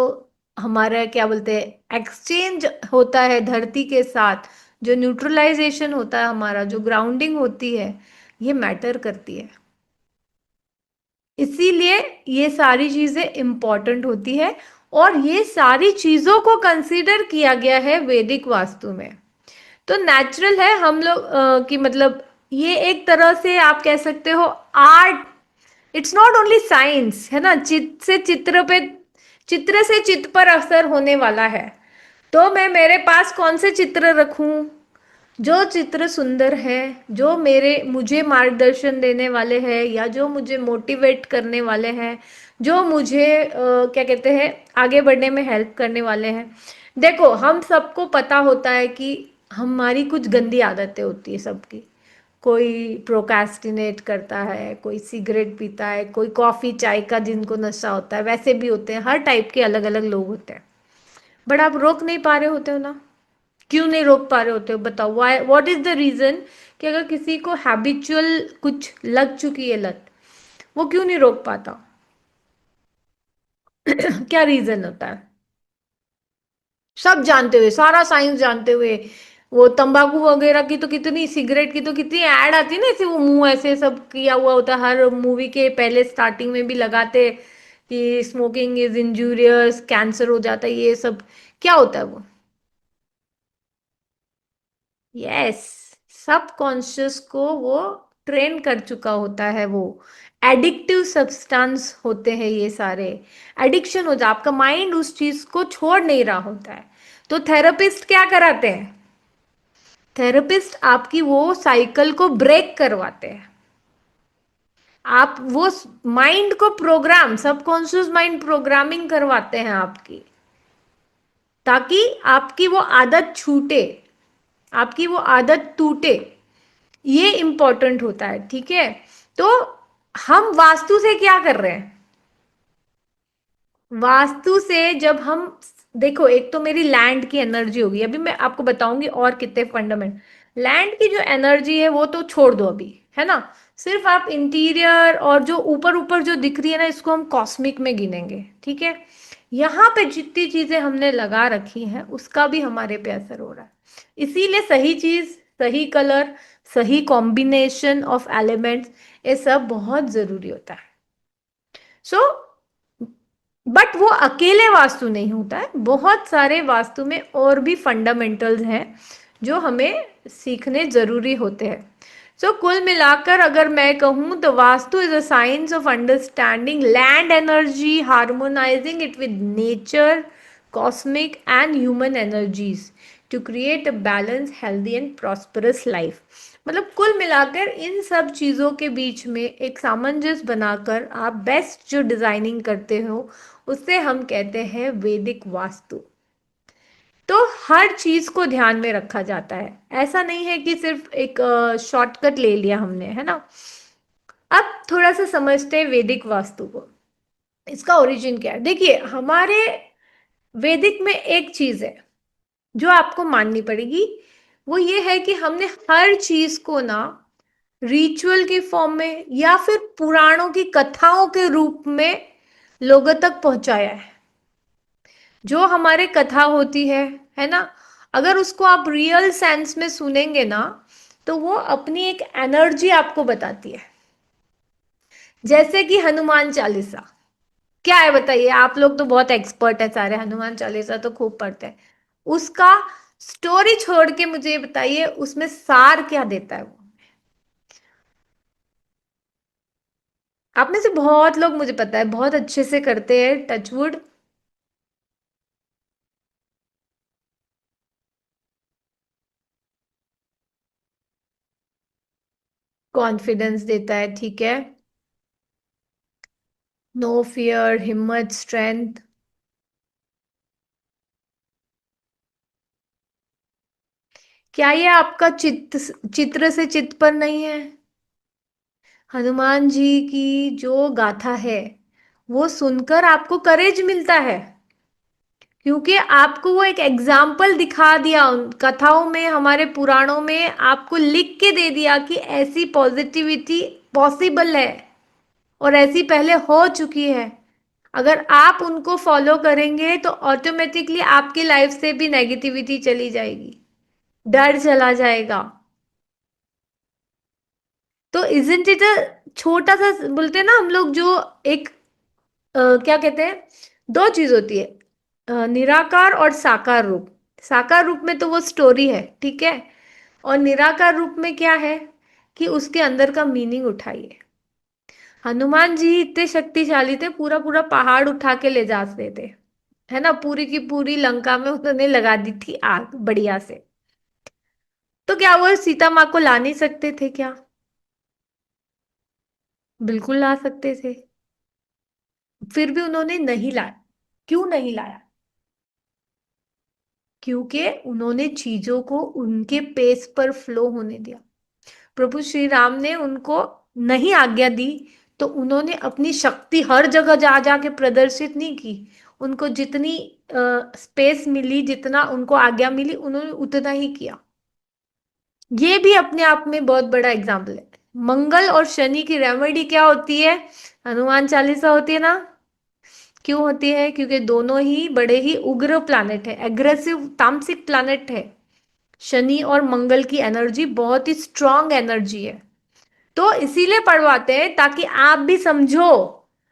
हमारा क्या बोलते हैं एक्सचेंज होता है धरती के साथ, जो न्यूट्रलाइजेशन होता है हमारा, जो ग्राउंडिंग होती है, ये मैटर करती है। इसीलिए ये सारी चीजें इंपॉर्टेंट होती है, और ये सारी चीजों को कंसीडर किया गया है वैदिक वास्तु में। तो नेचुरल है हम लोग कि मतलब ये एक तरह से आप कह सकते हो art, it's not only science, है ना, चित्र से चित्त पर असर होने वाला है। तो मैं मेरे पास कौन से चित्र रखूं? जो चित्र सुंदर है, जो मेरे मुझे मार्गदर्शन देने वाले हैं, या जो मुझे मोटिवेट करने वाले हैं, जो मुझे क्या कहते हैं, आगे बढ़ने में हेल्प करने वाले हैं। देखो, हम सबको पता होता है कि हमारी कुछ गंदी आदतें होती है सबकी। कोई प्रोक्रेस्टिनेट करता है, कोई सिगरेट पीता है, कोई कॉफी चाय का जिनको नशा होता है, वैसे भी होते हैं, हर टाइप के अलग अलग लोग होते हैं। बट आप रोक नहीं पा रहे होते हो ना। क्यों नहीं रोक पा रहे होते हो, बताओ, why, what is the reason? कि अगर किसी को हैबिचुअल कुछ लग चुकी है लत, वो क्यों नहीं रोक पाता? क्या रीजन होता है? सब जानते हुए, सारा साइंस जानते हुए, वो तंबाकू वगैरह की तो कितनी, सिगरेट की तो कितनी ऐड आती है ना, ऐसे वो मुंह ऐसे सब किया हुआ होता है, हर मूवी के पहले स्टार्टिंग में भी लगाते कि स्मोकिंग इज इंजूरियस, कैंसर हो जाता है, ये सब क्या होता है वो? यस, सबकॉन्शियस को वो ट्रेन कर चुका होता है वो। एडिक्टिव सब्सटेंस होते हैं ये सारे। एडिक्शन हो जाए, आपका माइंड उस चीज को छोड़ नहीं रहा होता है। तो थेरेपिस्ट क्या कराते हैं? थेरेपिस्ट आपकी वो साइकिल को ब्रेक करवाते हैं। आप वो माइंड को प्रोग्राम, सबकॉन्शियस माइंड प्रोग्रामिंग करवाते हैं आपकी, ताकि आपकी वो आदत छूटे, आपकी वो आदत टूटे। ये इंपॉर्टेंट होता है, ठीक है? तो हम वास्तु से क्या कर रहे हैं? वास्तु से जब हम, देखो, एक तो मेरी लैंड की एनर्जी होगी, अभी मैं आपको बताऊंगी और कितने फंडामेंट। लैंड की जो एनर्जी है वो तो छोड़ दो अभी, है ना। सिर्फ आप इंटीरियर और जो ऊपर ऊपर जो दिख रही है ना, इसको हम कॉस्मिक में गिनेंगे, ठीक है। यहाँ पे जितनी चीजें हमने लगा रखी हैं उसका भी हमारे पे असर हो रहा है। इसीलिए सही चीज, सही कलर, सही कॉम्बिनेशन ऑफ एलिमेंट्स, ये सब बहुत जरूरी होता है। सो बट वो अकेले वास्तु नहीं होता है, बहुत सारे वास्तु में और भी फंडामेंटल्स हैं जो हमें सीखने जरूरी होते हैं। सो कुल मिलाकर अगर मैं कहूँ तो vastu is a science of understanding land energy, harmonising it with nature, cosmic and human energies to create a balance, healthy and prosperous life. मतलब कुल मिलाकर इन सब चीज़ों के बीच में एक सामंजस्य बनाकर आप बेस्ट जो डिजाइनिंग करते हो, उससे हम कहते हैं वैदिक वास्तु। तो हर चीज को ध्यान में रखा जाता है, ऐसा नहीं है कि सिर्फ एक शॉर्टकट ले लिया हमने, है ना। अब थोड़ा सा समझते हैं वैदिक वास्तु को। इसका ओरिजिन क्या है? देखिए, हमारे वैदिक में एक चीज है जो आपको माननी पड़ेगी, वो ये है कि हमने हर चीज को ना रिचुअल के फॉर्म में या फिर पुराणों की कथाओं के रूप में लोगों तक पहुंचाया है। जो हमारे कथा होती है ना, अगर उसको आप रियल सेंस में सुनेंगे ना, तो वो अपनी एक एनर्जी आपको बताती है। जैसे कि हनुमान चालीसा, क्या है बताइए? आप लोग तो बहुत एक्सपर्ट है सारे, हनुमान चालीसा तो खूब पढ़ते हैं। उसका स्टोरी छोड़ के मुझे ये बताइए उसमें सार क्या देता है वो? आप में से बहुत लोग, मुझे पता है, बहुत अच्छे से करते हैं, टचवुड। कॉन्फिडेंस देता है, ठीक है। नो फियर, हिम्मत, स्ट्रेंथ। क्या ये आपका चित्र से चित्त पर नहीं है? हनुमान जी की जो गाथा है, वो सुनकर आपको करेज मिलता है, क्योंकि आपको वो एक एग्जाम्पल दिखा दिया उन कथाओं में, हमारे पुराणों में आपको लिख के दे दिया कि ऐसी पॉजिटिविटी पॉसिबल है और ऐसी पहले हो चुकी है। अगर आप उनको फॉलो करेंगे तो ऑटोमेटिकली आपकी लाइफ से भी नेगेटिविटी चली जाएगी, डर चला जाएगा। तो इजंट इट अ, छोटा सा बोलते हैं ना हम लोग, जो एक क्या कहते हैं, दो चीज होती है, निराकार और साकार रूप। साकार रूप में तो वो स्टोरी है, ठीक है। और निराकार रूप में क्या है कि उसके अंदर का मीनिंग उठाइए। हनुमान जी इतने शक्तिशाली थे, पूरा पूरा पहाड़ उठा के ले जाते थे, है ना, पूरी की पूरी लंका में उन्होंने लगा दी थी आग बढ़िया से। तो क्या वो सीता माँ को ला नहीं सकते थे क्या? बिल्कुल ला सकते थे। फिर भी उन्होंने नहीं लाया। क्यों नहीं लाया? क्योंकि उन्होंने चीजों को उनके पेस पर फ्लो होने दिया। प्रभु श्री राम ने उनको नहीं आज्ञा दी, तो उन्होंने अपनी शक्ति हर जगह जा जाके प्रदर्शित नहीं की। उनको जितनी स्पेस मिली, जितना उनको आज्ञा मिली, उन्होंने उतना ही किया। ये भी अपने आप में बहुत बड़ा एग्जाम्पल है। मंगल और शनि की रेमेडी क्या होती है? हनुमान चालीसा होती है ना। क्यों होती है? क्योंकि दोनों ही बड़े ही उग्र प्लैनेट है, एग्रेसिव तामसिक प्लैनेट है। शनि और मंगल की एनर्जी बहुत ही स्ट्रांग एनर्जी है। तो इसीलिए पढ़वाते हैं ताकि आप भी समझो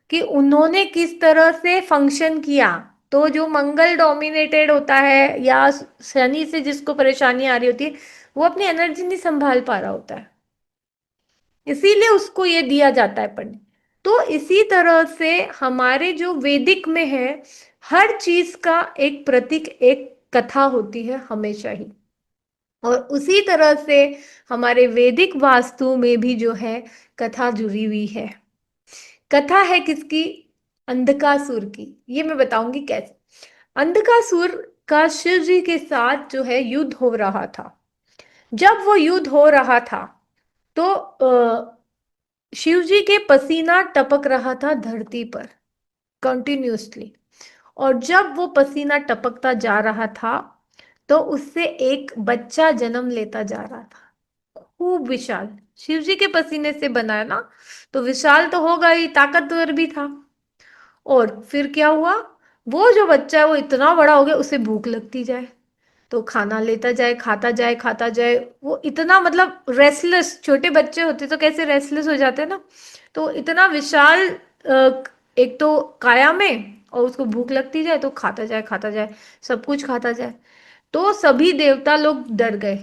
कि उन्होंने किस तरह से फंक्शन किया। तो जो मंगल डोमिनेटेड होता है या शनि से जिसको परेशानी आ रही होती है, वो अपनी एनर्जी नहीं संभाल पा रहा होता है, इसीलिए उसको ये दिया जाता है पढ़ने। तो इसी तरह से हमारे जो वैदिक में है, हर चीज का एक प्रतीक, एक कथा होती है हमेशा ही। और उसी तरह से हमारे वैदिक वास्तु में भी जो है कथा जुड़ी हुई है। कथा है किसकी? अंधकासुर की। ये मैं बताऊंगी कैसे। अंधकासुर का शिव जी के साथ जो है युद्ध हो रहा था। जब वो युद्ध हो रहा था, तो शिव जी के पसीना टपक रहा था धरती पर कंटिन्यूअसली। और जब वो पसीना टपकता जा रहा था, तो उससे एक बच्चा जन्म लेता जा रहा था, खूब विशाल। शिव जी के पसीने से बना है ना, तो विशाल तो होगा ही, ताकतवर भी था। और फिर क्या हुआ? वो जो बच्चा है वो इतना बड़ा हो गया, उसे भूख लगती जाए, तो खाना लेता जाए, खाता जाए, खाता जाए। वो इतना मतलब रेस्टलेस, छोटे बच्चे होते तो कैसे रेस्टलेस हो जाते हैं ना। तो इतना विशाल एक तो काया में, और उसको भूख लगती जाए तो खाता जाए, खाता जाए, सब कुछ खाता जाए। तो सभी देवता लोग डर गए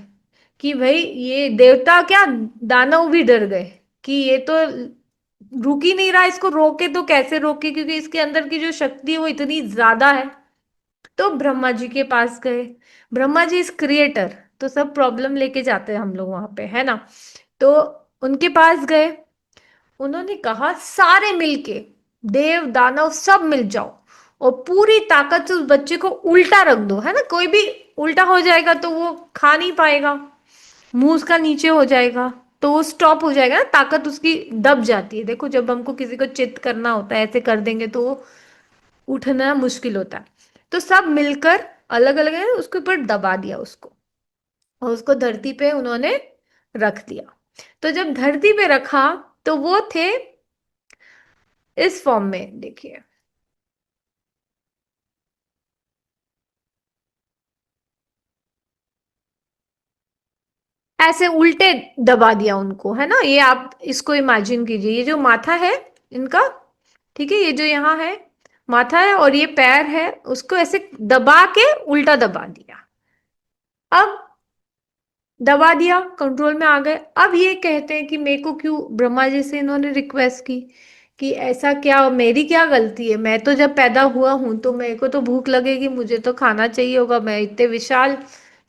कि भाई ये देवता क्या, दानव भी डर गए कि ये तो रुक ही नहीं रहा, इसको रोके तो कैसे रोके, क्योंकि इसके अंदर की जो शक्ति है वो इतनी ज्यादा है। तो ब्रह्मा जी के पास गए। ब्रह्मा जी इज क्रिएटर, तो सब प्रॉब्लम लेके जाते हैं हम लोग वहां पे, है ना। तो उनके पास गए। उन्होंने कहा सारे मिलके, देव दानव सब मिल जाओ, और पूरी ताकत से उस बच्चे को उल्टा रख दो, है ना। कोई भी उल्टा हो जाएगा तो वो खा नहीं पाएगा, मुंह उसका नीचे हो जाएगा, तो वो स्टॉप हो जाएगा ना, ताकत उसकी दब जाती है। देखो जब हमको किसी को चित करना होता है, ऐसे कर देंगे तो वो उठना मुश्किल होता है। तो सब मिलकर अलग अलग है उसके ऊपर दबा दिया उसको, और उसको धरती पे उन्होंने रख दिया। तो जब धरती पे रखा, तो वो थे इस फॉर्म में, देखिए, ऐसे उल्टे दबा दिया उनको, है ना। ये आप इसको इमेजिन कीजिए, ये जो माथा है इनका, ठीक है, ये जो यहाँ है माथा है, और ये पैर है, उसको ऐसे दबा के उल्टा दबा दिया। अब दबा दिया, कंट्रोल में आ गए। अब ये कहते हैं कि मेरे को क्यों, ब्रह्मा जी से इन्होंने रिक्वेस्ट की कि ऐसा क्या, मेरी क्या गलती है, मैं तो जब पैदा हुआ हूं तो मेरे को तो भूख लगेगी, मुझे तो खाना चाहिए होगा, मैं इतने विशाल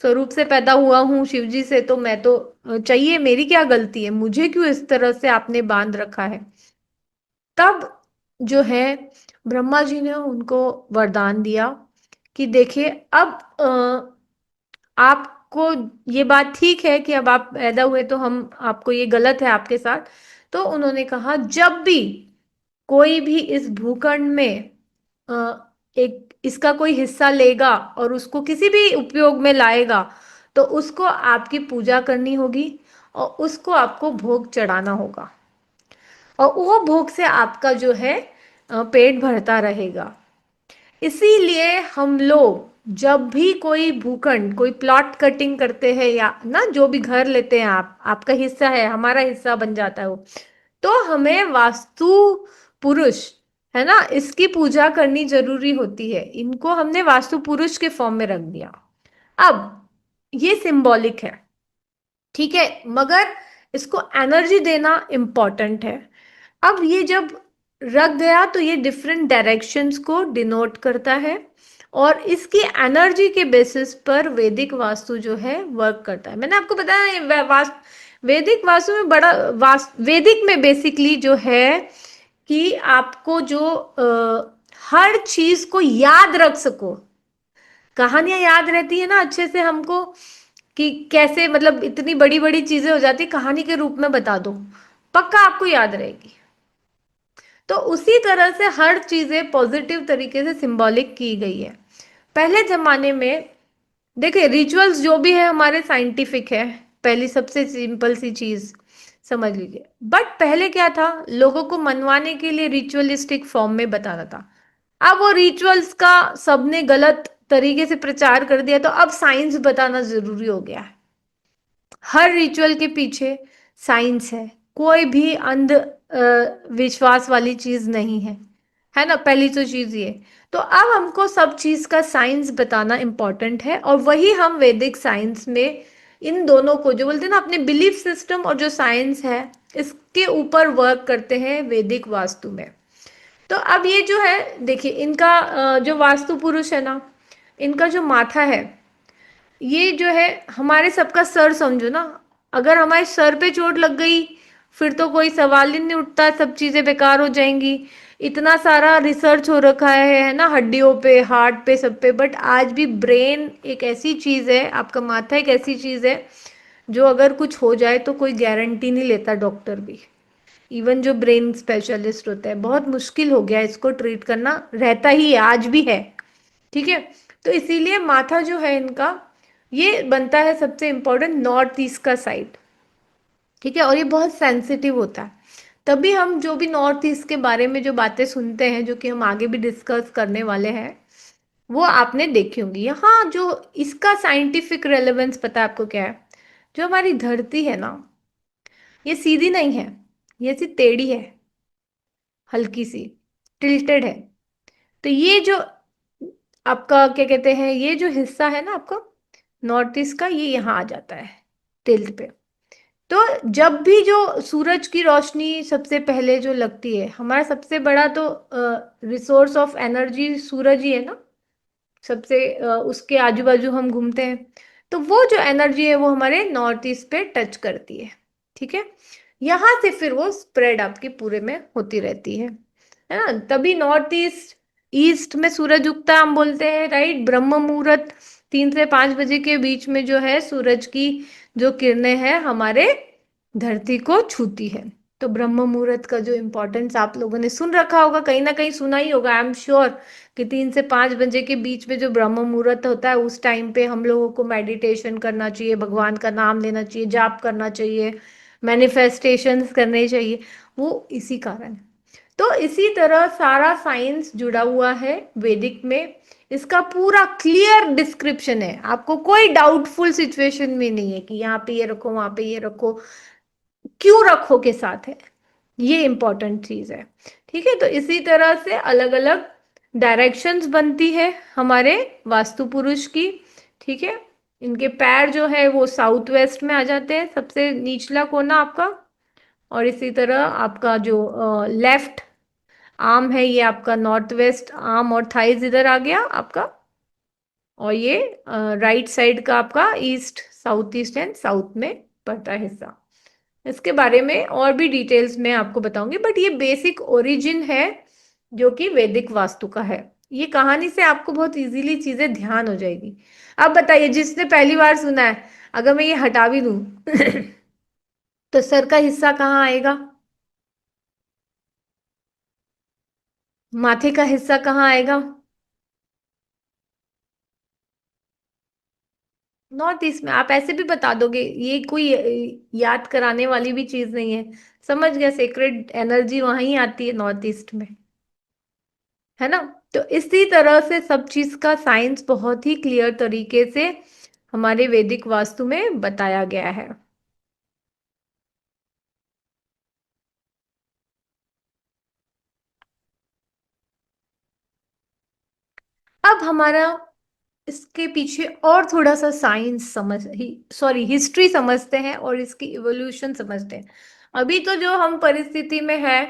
स्वरूप से पैदा हुआ हूँ शिव जी से, तो मैं तो चाहिए, मेरी क्या गलती है, मुझे क्यों इस तरह से आपने बांध रखा है। तब जो है ब्रह्मा जी ने उनको वरदान दिया कि देखिए, अब आपको ये बात ठीक है कि अब आप पैदा हुए तो हम, आपको ये गलत है आपके साथ। तो उन्होंने कहा जब भी कोई भी इस भूखंड में एक इसका कोई हिस्सा लेगा और उसको किसी भी उपयोग में लाएगा, तो उसको आपकी पूजा करनी होगी, और उसको आपको भोग चढ़ाना होगा, और वो भोग से आपका जो है पेट भरता रहेगा। इसीलिए हम लोग जब भी कोई भूखंड, कोई प्लॉट कटिंग करते हैं, या ना जो भी घर लेते हैं, आप आपका हिस्सा है, हमारा हिस्सा बन जाता है वो, तो हमें वास्तु पुरुष, है ना, इसकी पूजा करनी जरूरी होती है। इनको हमने वास्तु पुरुष के फॉर्म में रख दिया। अब ये सिंबॉलिक है, ठीक है, मगर इसको एनर्जी देना इंपॉर्टेंट है। अब ये जब रख गया तो ये डिफरेंट डायरेक्शंस को डिनोट करता है, और इसकी एनर्जी के बेसिस पर वैदिक वास्तु जो है वर्क करता है। मैंने आपको बताया वैदिक वास्तु में वैदिक में बेसिकली जो है कि आपको जो हर चीज को याद रख सको। कहानियां याद रहती है ना अच्छे से हमको, कि कैसे मतलब इतनी बड़ी बड़ी चीजें हो जाती, कहानी के रूप में बता दो, पक्का आपको याद रहेगी। तो उसी तरह से हर चीजें पॉजिटिव तरीके से सिंबॉलिक की गई है। पहले जमाने में देखिए रिचुअल्स जो भी है हमारे साइंटिफिक है, पहली सबसे सिंपल सी चीज समझ लीजिए। बट पहले क्या था, लोगों को मनवाने के लिए रिचुअलिस्टिक फॉर्म में बताना था। अब वो रिचुअल्स का सबने गलत तरीके से प्रचार कर दिया, तो अब साइंस बताना जरूरी हो गया है। हर रिचुअल के पीछे साइंस है, कोई भी अंध विश्वास वाली चीज नहीं है ना, पहली तो चीज ये। तो अब हमको सब चीज का साइंस बताना इंपॉर्टेंट है, और वही हम वैदिक साइंस में इन दोनों को जो बोलते हैं ना, अपने बिलीफ सिस्टम और जो साइंस है इसके ऊपर वर्क करते हैं वैदिक वास्तु में। तो अब ये जो है देखिए, इनका जो वास्तु पुरुष है ना, इनका जो माथा है, ये जो है हमारे सबका सर समझो ना। अगर हमारे सर पे चोट लग गई फिर तो कोई सवाल ही नहीं उठता, सब चीजें बेकार हो जाएंगी। इतना सारा रिसर्च हो रखा है ना, हड्डियों पे, हार्ट पे, सब पे। बट आज भी ब्रेन एक ऐसी चीज है, आपका माथा एक ऐसी चीज है जो अगर कुछ हो जाए तो कोई गारंटी नहीं लेता डॉक्टर भी। इवन जो ब्रेन स्पेशलिस्ट होता है, बहुत मुश्किल हो गया इसको ट्रीट करना, रहता ही है, आज भी है। ठीक है। तो इसीलिए माथा जो है इनका, ये बनता है सबसे इंपॉर्टेंट नॉर्थ ईस्ट का साइड। ठीक है, और ये बहुत सेंसिटिव होता है। तभी हम जो भी नॉर्थ ईस्ट के बारे में जो बातें सुनते हैं, जो कि हम आगे भी डिस्कस करने वाले हैं, वो आपने देखी होंगी। यहाँ जो इसका साइंटिफिक रेलेवेंस पता है आपको क्या है? जो हमारी धरती है ना, ये सीधी नहीं है, ये सी टेढ़ी है, हल्की सी टिल्टेड है। तो ये जो आपका क्या कहते हैं, ये जो हिस्सा है ना आपका नॉर्थ ईस्ट का, ये यहाँ आ जाता है टिल्ट पे। तो जब भी जो सूरज की रोशनी सबसे पहले जो लगती है, हमारा सबसे बड़ा तो रिसोर्स ऑफ एनर्जी सूरज ही है ना, सबसे उसके आजू बाजू हम घूमते हैं। तो वो जो एनर्जी है वो हमारे नॉर्थ ईस्ट पे टच करती है। ठीक है, यहाँ से फिर वो स्प्रेड आपके पूरे में होती रहती है ना। तभी नॉर्थ ईस्ट, ईस्ट में सूरज उगता है हम बोलते हैं, राइट। ब्रह्म मुहूर्त 3 से 5 बजे के बीच में जो है सूरज की जो किरणें हैं हमारे धरती को छूती है। तो ब्रह्म मुहूर्त का जो इम्पोर्टेंस आप लोगों ने सुन रखा होगा, कहीं ना कहीं सुना ही होगा, आई एम श्योर, कि 3 से 5 बजे के बीच में जो ब्रह्म मुहूर्त होता है, उस टाइम पे हम लोगों को मेडिटेशन करना चाहिए, भगवान का नाम लेना चाहिए, जाप करना चाहिए, मैनिफेस्टेशंस करने चाहिए। वो इसी कारण है। तो इसी तरह सारा साइंस जुड़ा हुआ है वैदिक में। इसका पूरा क्लियर डिस्क्रिप्शन है, आपको कोई डाउटफुल सिचुएशन में नहीं है कि यहाँ पे ये रखो, वहां पे ये रखो, क्यों रखो के साथ है, ये इंपॉर्टेंट चीज है। ठीक है, तो इसी तरह से अलग अलग डायरेक्शंस बनती है हमारे वास्तु पुरुष की। ठीक है, इनके पैर जो है वो साउथ वेस्ट में आ जाते हैं, सबसे निचला कोना आपका। और इसी तरह आपका जो लेफ्ट आर्म है, ये आपका नॉर्थ वेस्ट आर्म और थाइज इधर आ गया आपका। और ये राइट साइड का आपका east, south east and south में पड़ता है हिस्सा। इसके बारे में और भी डिटेल्स में आपको बताऊंगी, बट ये बेसिक ओरिजिन है जो कि वैदिक वास्तु का है। ये कहानी से आपको बहुत इजीली चीजें ध्यान हो जाएगी। अब बताइए, जिसने पहली बार सुना है, अगर मैं ये हटा भी दूं तो सर का हिस्सा कहाँ आएगा? माथे का हिस्सा कहाँ आएगा? नॉर्थ ईस्ट में। आप ऐसे भी बता दोगे, ये कोई याद कराने वाली भी चीज नहीं है। समझ गया, सेक्रेड एनर्जी वहीं आती है नॉर्थ ईस्ट में, है ना। तो इसी तरह से सब चीज का साइंस बहुत ही क्लियर तरीके से हमारे वैदिक वास्तु में बताया गया है। अब हमारा इसके पीछे और थोड़ा सा साइंस समझ ही सॉरी हिस्ट्री समझते हैं और इसकी इवोल्यूशन समझते हैं। अभी तो जो हम परिस्थिति में है,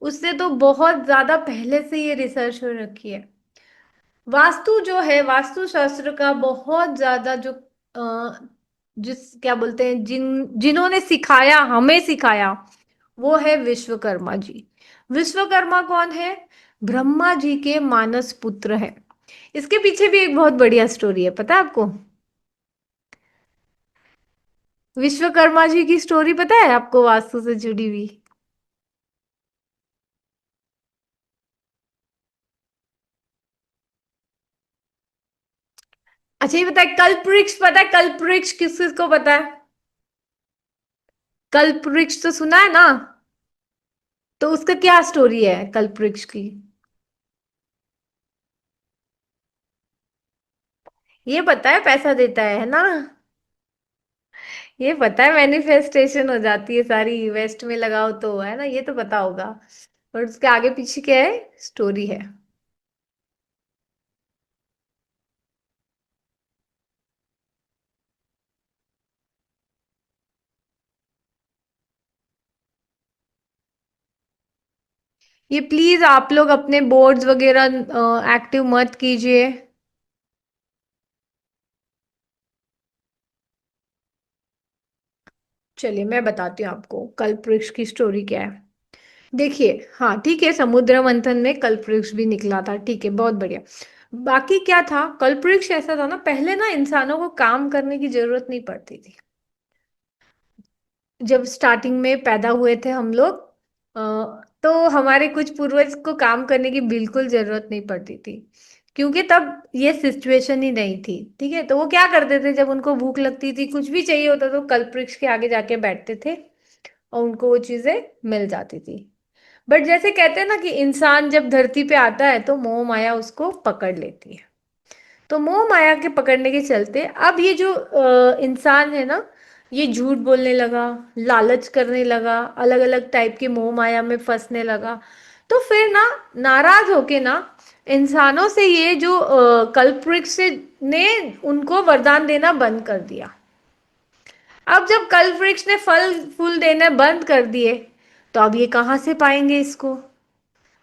उससे तो बहुत ज्यादा पहले से ये रिसर्च हो रखी है। वास्तु जो है, वास्तु शास्त्र का बहुत ज्यादा जो जिस क्या बोलते हैं, जिन्होंने सिखाया, हमें सिखाया, वो है विश्वकर्मा जी। विश्वकर्मा कौन है? ब्रह्मा जी के मानस पुत्र है। इसके पीछे भी एक बहुत बढ़िया स्टोरी है, पता है आपको? विश्वकर्मा जी की स्टोरी पता है आपको, वास्तु से जुड़ी हुई? अच्छा ये बताए, कल्प वृक्ष पता है? कल्प वृक्ष किस किसको पता है? कल्प वृक्ष तो सुना है ना? तो उसका क्या स्टोरी है कल्प वृक्ष की? ये पता है, पैसा देता है ना? ये पता है, मैनिफेस्टेशन हो जाती है सारी, वेस्ट में लगाओ तो, है ना? ये तो पता होगा। और उसके आगे पीछे क्या है, स्टोरी है। ये प्लीज आप लोग अपने बोर्ड्स वगैरह एक्टिव मत कीजिए। चलिए मैं बताती हूँ आपको कल्प वृक्ष की स्टोरी क्या है। देखिए, हाँ ठीक है, समुद्र मंथन में कल्प वृक्ष भी निकला था, ठीक है, बहुत बढ़िया। बाकी क्या था, कल्प वृक्ष ऐसा था ना, पहले ना इंसानों को काम करने की जरूरत नहीं पड़ती थी। जब स्टार्टिंग में पैदा हुए थे हम लोग, तो हमारे कुछ पूर्वज को काम करने की बिल्कुल जरूरत नहीं पड़ती थी, क्योंकि तब ये सिचुएशन ही नहीं थी। ठीक है, तो वो क्या करते थे, जब उनको भूख लगती थी, कुछ भी चाहिए होता तो कल्प वृक्ष के आगे जाके बैठते थे और उनको वो चीजें मिल जाती थी। बट जैसे कहते हैं ना कि इंसान जब धरती पे आता है तो मोह माया उसको पकड़ लेती है। तो मोह माया के पकड़ने के चलते अब ये जो इंसान है ना, ये झूठ बोलने लगा, लालच करने लगा, अलग अलग टाइप के मोह माया में फंसने लगा। तो फिर ना, नाराज होके ना, इंसानों से ये जो कल्प्रिट से ने उनको वरदान देना बंद कर दिया। अब जब कल्प्रिट ने फल फूल देना बंद कर दिए, तो अब ये कहाँ से पाएंगे इसको?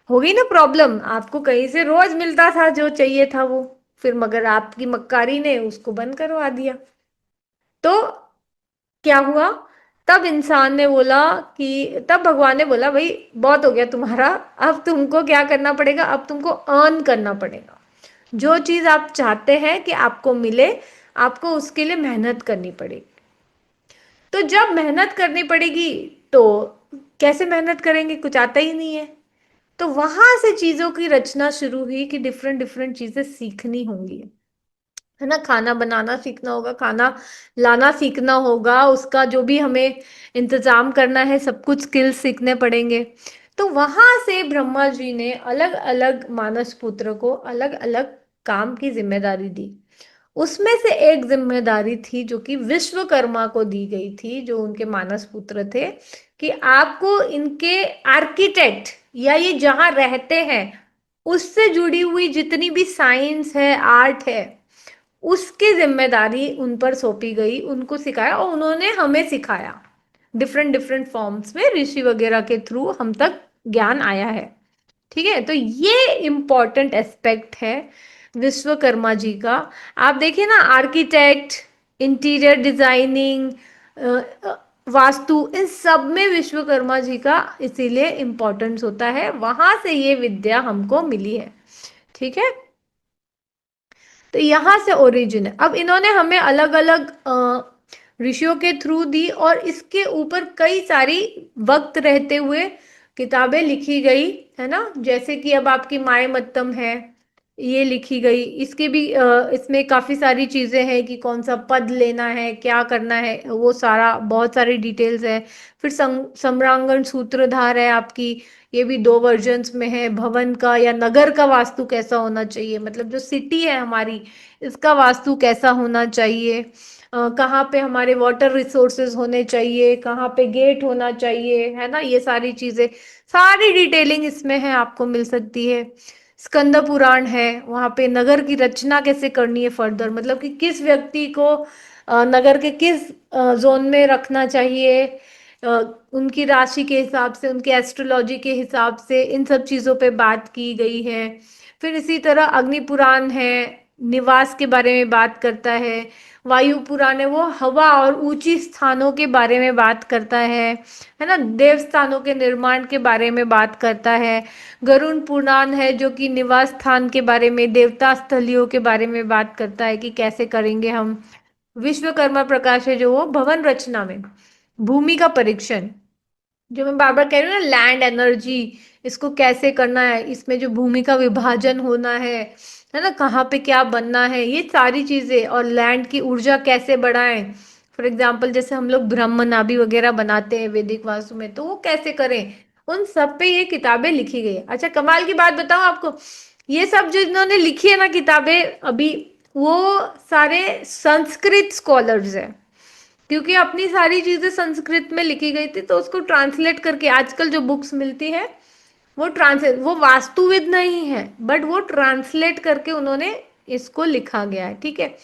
हो गई ना प्रॉब्लम। आपको कहीं से रोज मिलता था जो चाहिए था वो, फिर मगर आपकी मक्कारी ने उसको बंद करवा दिया। तो क्या हुआ, तब इंसान ने बोला कि, तब भगवान ने बोला भाई बहुत हो गया तुम्हारा, अब तुमको क्या करना पड़ेगा, अब तुमको अर्न करना पड़ेगा। जो चीज आप चाहते हैं कि आपको मिले, आपको उसके लिए मेहनत करनी पड़ेगी। तो जब मेहनत करनी पड़ेगी, तो कैसे मेहनत करेंगे, कुछ आता ही नहीं है। तो वहां से चीजों की रचना शुरू हुई कि डिफरेंट डिफरेंट चीजें सीखनी होंगी, है ना? खाना बनाना सीखना होगा, खाना लाना सीखना होगा, उसका जो भी हमें इंतजाम करना है, सब कुछ स्किल्स सीखने पड़ेंगे। तो वहां से ब्रह्मा जी ने अलग अलग मानस पुत्र को अलग अलग काम की जिम्मेदारी दी। उसमें से एक जिम्मेदारी थी जो कि विश्वकर्मा को दी गई थी, जो उनके मानस पुत्र थे, कि आपको इनके आर्किटेक्ट, या ये जहां रहते हैं उससे जुड़ी हुई जितनी भी साइंस है, आर्ट है, उसकी जिम्मेदारी उन पर सौंपी गई, उनको सिखाया, और उन्होंने हमें सिखाया। डिफरेंट डिफरेंट फॉर्म्स में ऋषि वगैरह के थ्रू हम तक ज्ञान आया है। ठीक है, तो ये इम्पॉर्टेंट एस्पेक्ट है विश्वकर्मा जी का। आप देखिए ना, आर्किटेक्ट, इंटीरियर डिजाइनिंग, वास्तु, इन सब में विश्वकर्मा जी का इसीलिए इम्पोर्टेंस होता है, वहां से ये विद्या हमको मिली है। ठीक है, तो यहाँ से ओरिजिन है। अब इन्होंने हमें अलग अलग ऋषियों के थ्रू दी, और इसके ऊपर कई सारी वक्त रहते हुए किताबें लिखी गई, है ना? जैसे कि अब आपकी माय मत्तम है, ये लिखी गई। इसके भी इसमें काफी सारी चीजें हैं कि कौन सा पद लेना है, क्या करना है, वो सारा बहुत सारी डिटेल्स है। फिर सम्रांगण सूत्रधार है आपकी, ये भी दो वर्जन्स में है। भवन का या नगर का वास्तु कैसा होना चाहिए, मतलब जो सिटी है हमारी, इसका वास्तु कैसा होना चाहिए, कहाँ पे हमारे वाटर रिसोर्सेज होने चाहिए, कहाँ पे गेट होना चाहिए, है ना? ये सारी चीजें, सारी डिटेलिंग इसमें है, आपको मिल सकती है। स्कंद पुराण है, वहां पे नगर की रचना कैसे करनी है फर्दर, मतलब कि किस व्यक्ति को नगर के किस जोन में रखना चाहिए, उनकी राशि के हिसाब से, उनके एस्ट्रोलॉजी के हिसाब से इन सब चीज़ों पे बात की गई है। फिर इसी तरह अग्नि पुराण है, निवास के बारे में बात करता है। वायु पुराण है, वो हवा और ऊंची स्थानों के बारे में बात करता है ना, देव स्थानों के निर्माण के बारे में बात करता है। गरुड़ पुराण है जो कि निवास स्थान के बारे में, देवता स्थलियों के बारे में बात करता है कि कैसे करेंगे हम। विश्वकर्मा प्रकाश है जो वो भवन रचना में भूमि का परीक्षण, जो मैं बार बार कह रही हूँ ना, लैंड एनर्जी, इसको कैसे करना है, इसमें जो भूमि का विभाजन होना है ना, कहाँ पे क्या बनना है, ये सारी चीजें, और लैंड की ऊर्जा कैसे बढ़ाएं। फॉर एग्जाम्पल जैसे हम लोग ब्रह्मनाभि वगैरह बनाते हैं वैदिक वास्तु में, तो वो कैसे करें, उन सब पे ये किताबें लिखी गई है। अच्छा, कमाल की बात बताऊं आपको, ये सब जो इन्होंने लिखी है ना किताबें अभी, वो सारे संस्कृत स्कॉलर्स हैं, क्योंकि अपनी सारी चीजें संस्कृत में लिखी गई थी, तो उसको ट्रांसलेट करके आजकल जो बुक्स मिलती है, वो ट्रांसलेट, वो वास्तुविद नहीं है, बट वो ट्रांसलेट करके उन्होंने इसको लिखा गया है, ठीक है।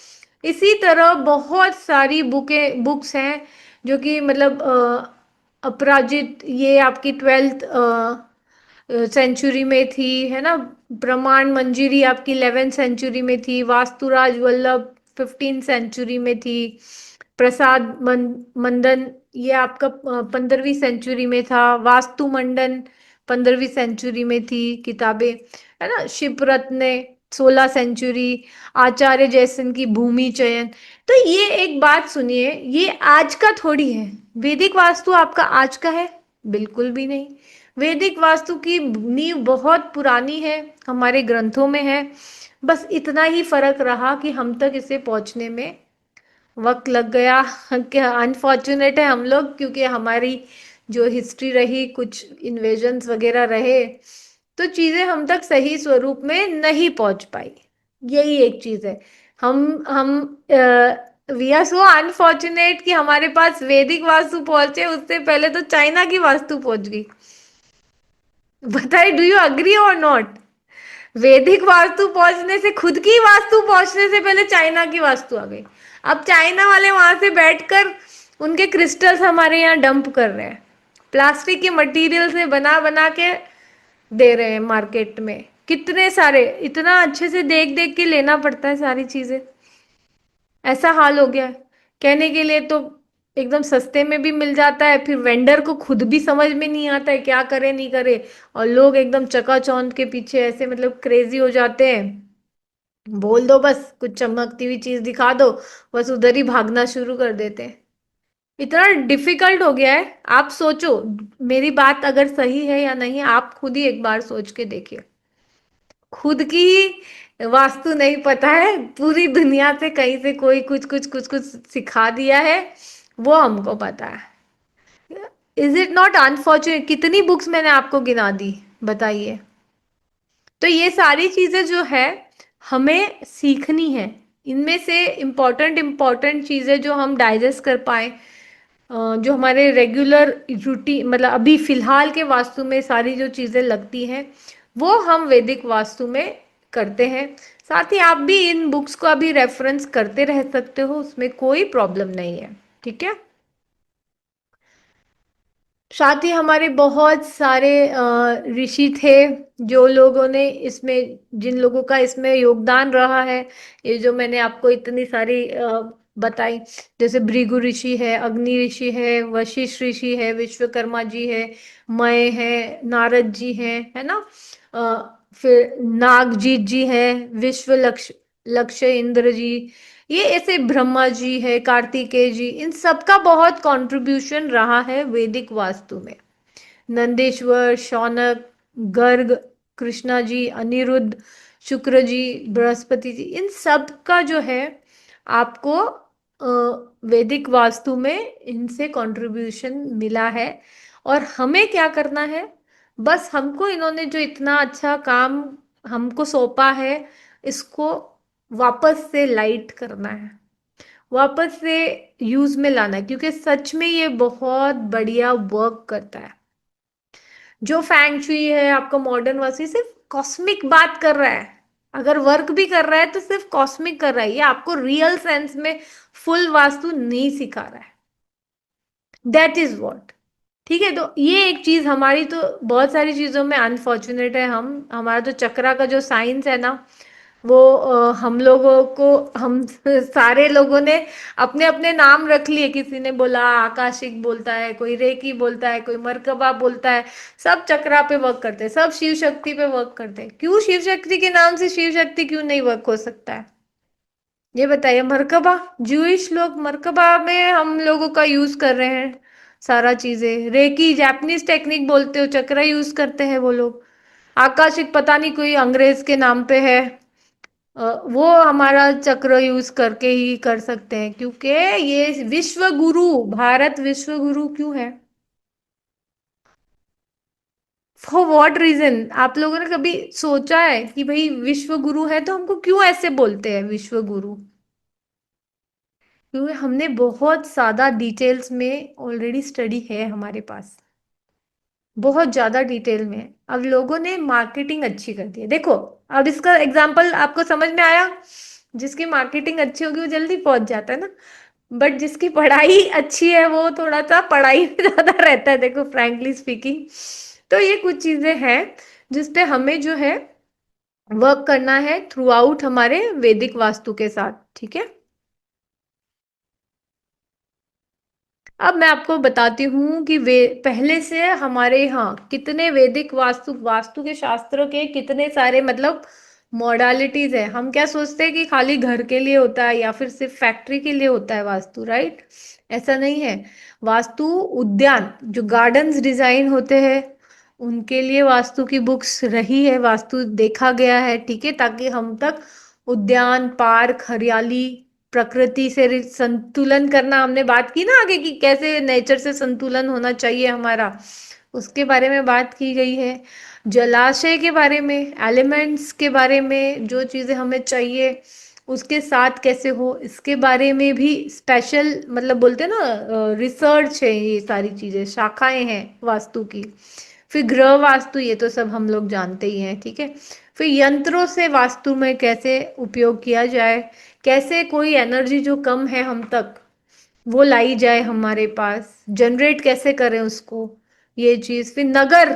इसी तरह बहुत सारी बुक्स हैं जो कि मतलब अपराजित, ये आपकी 12th सेंचुरी में थी, है ना। प्रमाण मंजरी आपकी 11th सेंचुरी में थी। वास्तुराज वल्लभ 15th सेंचुरी में थी। प्रसाद मंदन ये आपका 15वीं सेंचुरी में था। वास्तु मंडन 15वीं सेंचुरी में थी किताबें, है ना। शिवरत्न 16 सेंचुरी। आचार्य जयसन की भूमि चयन। तो ये एक बात सुनिए, ये आज का थोड़ी है। वैदिक वास्तु आपका आज का है? बिल्कुल भी नहीं। वैदिक वास्तु की नींव बहुत पुरानी है, हमारे ग्रंथों में है। बस इतना ही फर्क रहा कि हम तक इसे पहुंचने में वक्त लग गया। क्या अनफॉर्चुनेट है हम लोग, क्योंकि हमारी जो हिस्ट्री रही, कुछ इन्वेजन्स वगैरह रहे, तो चीजें हम तक सही स्वरूप में नहीं पहुंच पाई। यही एक चीज है। हम वी आर सो अनफॉर्चुनेट कि हमारे पास वैदिक वास्तु पहुंचे, उससे पहले तो चाइना की वास्तु पहुंच गई। बताइए, डू यू अग्री और नॉट? वैदिक वास्तु पहुंचने से, खुद की वास्तु पहुंचने से पहले चाइना की वास्तु आ गई। अब चाइना वाले वहां से बैठकर उनके क्रिस्टल्स हमारे यहाँ डंप कर रहे हैं, प्लास्टिक के मटेरियल से बना बना के दे रहे हैं मार्केट में। कितने सारे, इतना अच्छे से देख देख के लेना पड़ता है सारी चीजें। ऐसा हाल हो गया है। कहने के लिए तो एकदम सस्ते में भी मिल जाता है, फिर वेंडर को खुद भी समझ में नहीं आता है क्या करे नहीं करे, और लोग एकदम चकाचौंध के पीछे ऐसे मतलब क्रेजी हो जाते हैं। बोल दो बस, कुछ चमकती हुई चीज दिखा दो, बस उधर ही भागना शुरू कर देते हैं। इतना डिफिकल्ट हो गया है। आप सोचो, मेरी बात अगर सही है या नहीं, आप खुद ही एक बार सोच के देखिए। खुद की ही वास्तु नहीं पता है, पूरी दुनिया से कहीं से कोई कुछ कुछ कुछ कुछ सिखा दिया है, वो हमको पता है। Is it not unfortunate? कितनी बुक्स मैंने आपको गिना दी, बताइए। तो ये सारी चीजें जो है हमें सीखनी है। इनमें से इम्पोर्टेंट इम्पोर्टेंट चीजें जो हम डाइजेस्ट कर पाए, जो हमारे रेगुलर रूटीन, मतलब अभी फिलहाल के वास्तु में सारी जो चीजें लगती हैं, वो हम वैदिक वास्तु में करते हैं। साथ ही आप भी इन बुक्स को अभी रेफरेंस करते रह सकते हो, उसमें कोई प्रॉब्लम नहीं है, ठीक है। साथ ही हमारे बहुत सारे ऋषि थे, जो लोगों ने इसमें, जिन लोगों का इसमें योगदान रहा है, ये जो मैंने आपको इतनी सारी बताई, जैसे भृगु ऋषि है, अग्नि ऋषि है, वशिष्ठ ऋषि है, विश्वकर्मा जी है, मय है, नारद जी है ना। फिर नागजीत जी है, विश्व लक्ष्य लक्ष्य इंद्र जी, ये ऐसे ब्रह्मा जी है, कार्तिकेय जी, इन सबका बहुत कंट्रीब्यूशन रहा है वैदिक वास्तु में। नंदेश्वर, शौनक, गर्ग, कृष्णा जी, अनिरुद्ध, शुक्र जी, बृहस्पति जी, इन सब का जो है आपको वैदिक वास्तु में इनसे कंट्रीब्यूशन मिला है। और हमें क्या करना है, बस हमको इन्होंने जो इतना अच्छा काम हमको सौंपा है, इसको वापस से लाइट करना है, वापस से यूज में लाना है, क्योंकि सच में ये बहुत बढ़िया वर्क करता है। जो फैंग शुई है आपका मॉडर्न वास्तु, सिर्फ कॉस्मिक बात कर रहा है। अगर वर्क भी कर रहा है तो सिर्फ कॉस्मिक कर रहा है, ये आपको रियल सेंस में फुल वास्तु नहीं सिखा रहा है। That is what. ठीक है, तो ये एक चीज हमारी तो बहुत सारी चीजों में अनफॉर्चुनेट है हम। हमारा तो चक्रा का जो साइंस है ना, वो हम लोगों को, हम सारे लोगों ने अपने अपने नाम रख लिए। किसी ने बोला आकाशिक बोलता है, कोई रेकी बोलता है, कोई मरकबा बोलता है। सब चक्रा पे वर्क करते हैं, सब शिव शक्ति पे वर्क करते हैं। क्यों शिव शक्ति के नाम से शिव शक्ति क्यों नहीं वर्क हो सकता है? ये बताइए। मरकबा, ज्यूइश लोग मरकबा में हम लोगों का यूज कर रहे हैं सारा चीजें। रेकी जापानीज टेक्निक बोलते हो, चक्रा यूज करते हैं वो लोग। आकाशिक पता नहीं कोई अंग्रेज के नाम पे है। वो हमारा चक्र यूज करके ही कर सकते हैं, क्योंकि ये विश्व गुरु, भारत विश्व गुरु क्यों है? For what reason? आप लोगों ने कभी सोचा है कि भाई विश्व गुरु है तो हमको क्यों ऐसे बोलते हैं विश्व गुरु? क्योंकि हमने बहुत ज्यादा डिटेल्स में ऑलरेडी स्टडी है हमारे पास, बहुत ज्यादा डिटेल में। अब लोगों ने मार्केटिंग अच्छी कर दी है, देखो। अब इसका एग्जांपल आपको समझ में आया? जिसकी मार्केटिंग अच्छी होगी वो जल्दी पहुंच जाता है ना। बट जिसकी पढ़ाई अच्छी है वो थोड़ा सा पढ़ाई में ज्यादा रहता है, देखो फ्रैंकली स्पीकिंग। तो ये कुछ चीजें हैं जिसपे हमें जो है वर्क करना है थ्रू आउट हमारे वैदिक वास्तु के साथ, ठीक है। अब मैं आपको बताती हूँ कि वे पहले से हमारे यहाँ कितने वैदिक वास्तु, वास्तु के शास्त्र के कितने सारे मतलब मॉडलिटीज है। हम क्या सोचते हैं कि खाली घर के लिए होता है या फिर सिर्फ फैक्ट्री के लिए होता है वास्तु, राइट? ऐसा नहीं है। वास्तु उद्यान, जो गार्डन्स डिजाइन होते हैं, उनके लिए वास्तु की बुक्स रही है, वास्तु देखा गया है, ठीक है, ताकि हम तक उद्यान, पार्क, हरियाली, प्रकृति से संतुलन करना। हमने बात की ना आगे कि कैसे नेचर से संतुलन होना चाहिए हमारा, उसके बारे में बात की गई है। जलाशय के बारे में, एलिमेंट्स के बारे में, जो चीजें हमें चाहिए उसके साथ कैसे हो, इसके बारे में भी स्पेशल मतलब बोलते हैं ना, रिसर्च है। ये सारी चीजें शाखाएं हैं वास्तु की। फिर गृह वास्तु, ये तो सब हम लोग जानते ही हैं, ठीक है। फिर यंत्रों से वास्तु में कैसे उपयोग किया जाए, कैसे कोई एनर्जी जो कम है हम तक वो लाई जाए हमारे पास, जनरेट कैसे करें उसको, ये चीज। फिर नगर,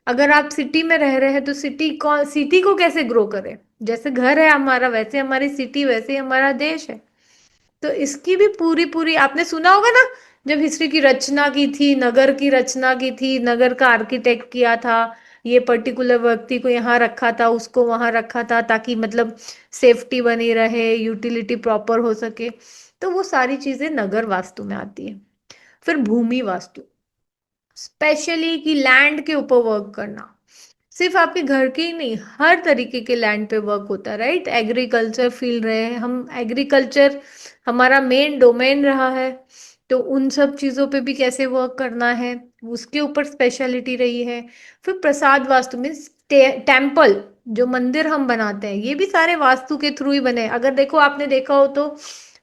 अगर आप सिटी में रह रहे हैं तो सिटी को कैसे ग्रो करें। जैसे घर है हमारा वैसे हमारी सिटी, वैसे ही हमारा देश है। तो इसकी भी पूरी पूरी आपने सुना होगा ना, जब हिस्ट्री की रचना की थी, नगर की रचना की थी, नगर का आर्किटेक्ट किया था, ये पर्टिकुलर व्यक्ति को यहाँ रखा था, उसको वहां रखा था, ताकि मतलब सेफ्टी बनी रहे, यूटिलिटी प्रॉपर हो सके। तो वो सारी चीजें नगर वास्तु में आती है। फिर भूमि वास्तु, स्पेशली कि लैंड के ऊपर वर्क करना। सिर्फ आपके घर के ही नहीं, हर तरीके के लैंड पे वर्क होता है, राइट? एग्रीकल्चर फील्ड रहे हैं हम, एग्रीकल्चर हमारा मेन डोमेन रहा है, तो उन सब चीजों पे भी कैसे वर्क करना है, उसके ऊपर स्पेशलिटी रही है। फिर प्रसाद वास्तु में टेम्पल, जो मंदिर हम बनाते हैं, ये भी सारे वास्तु के थ्रू ही बने। अगर देखो, आपने देखा हो तो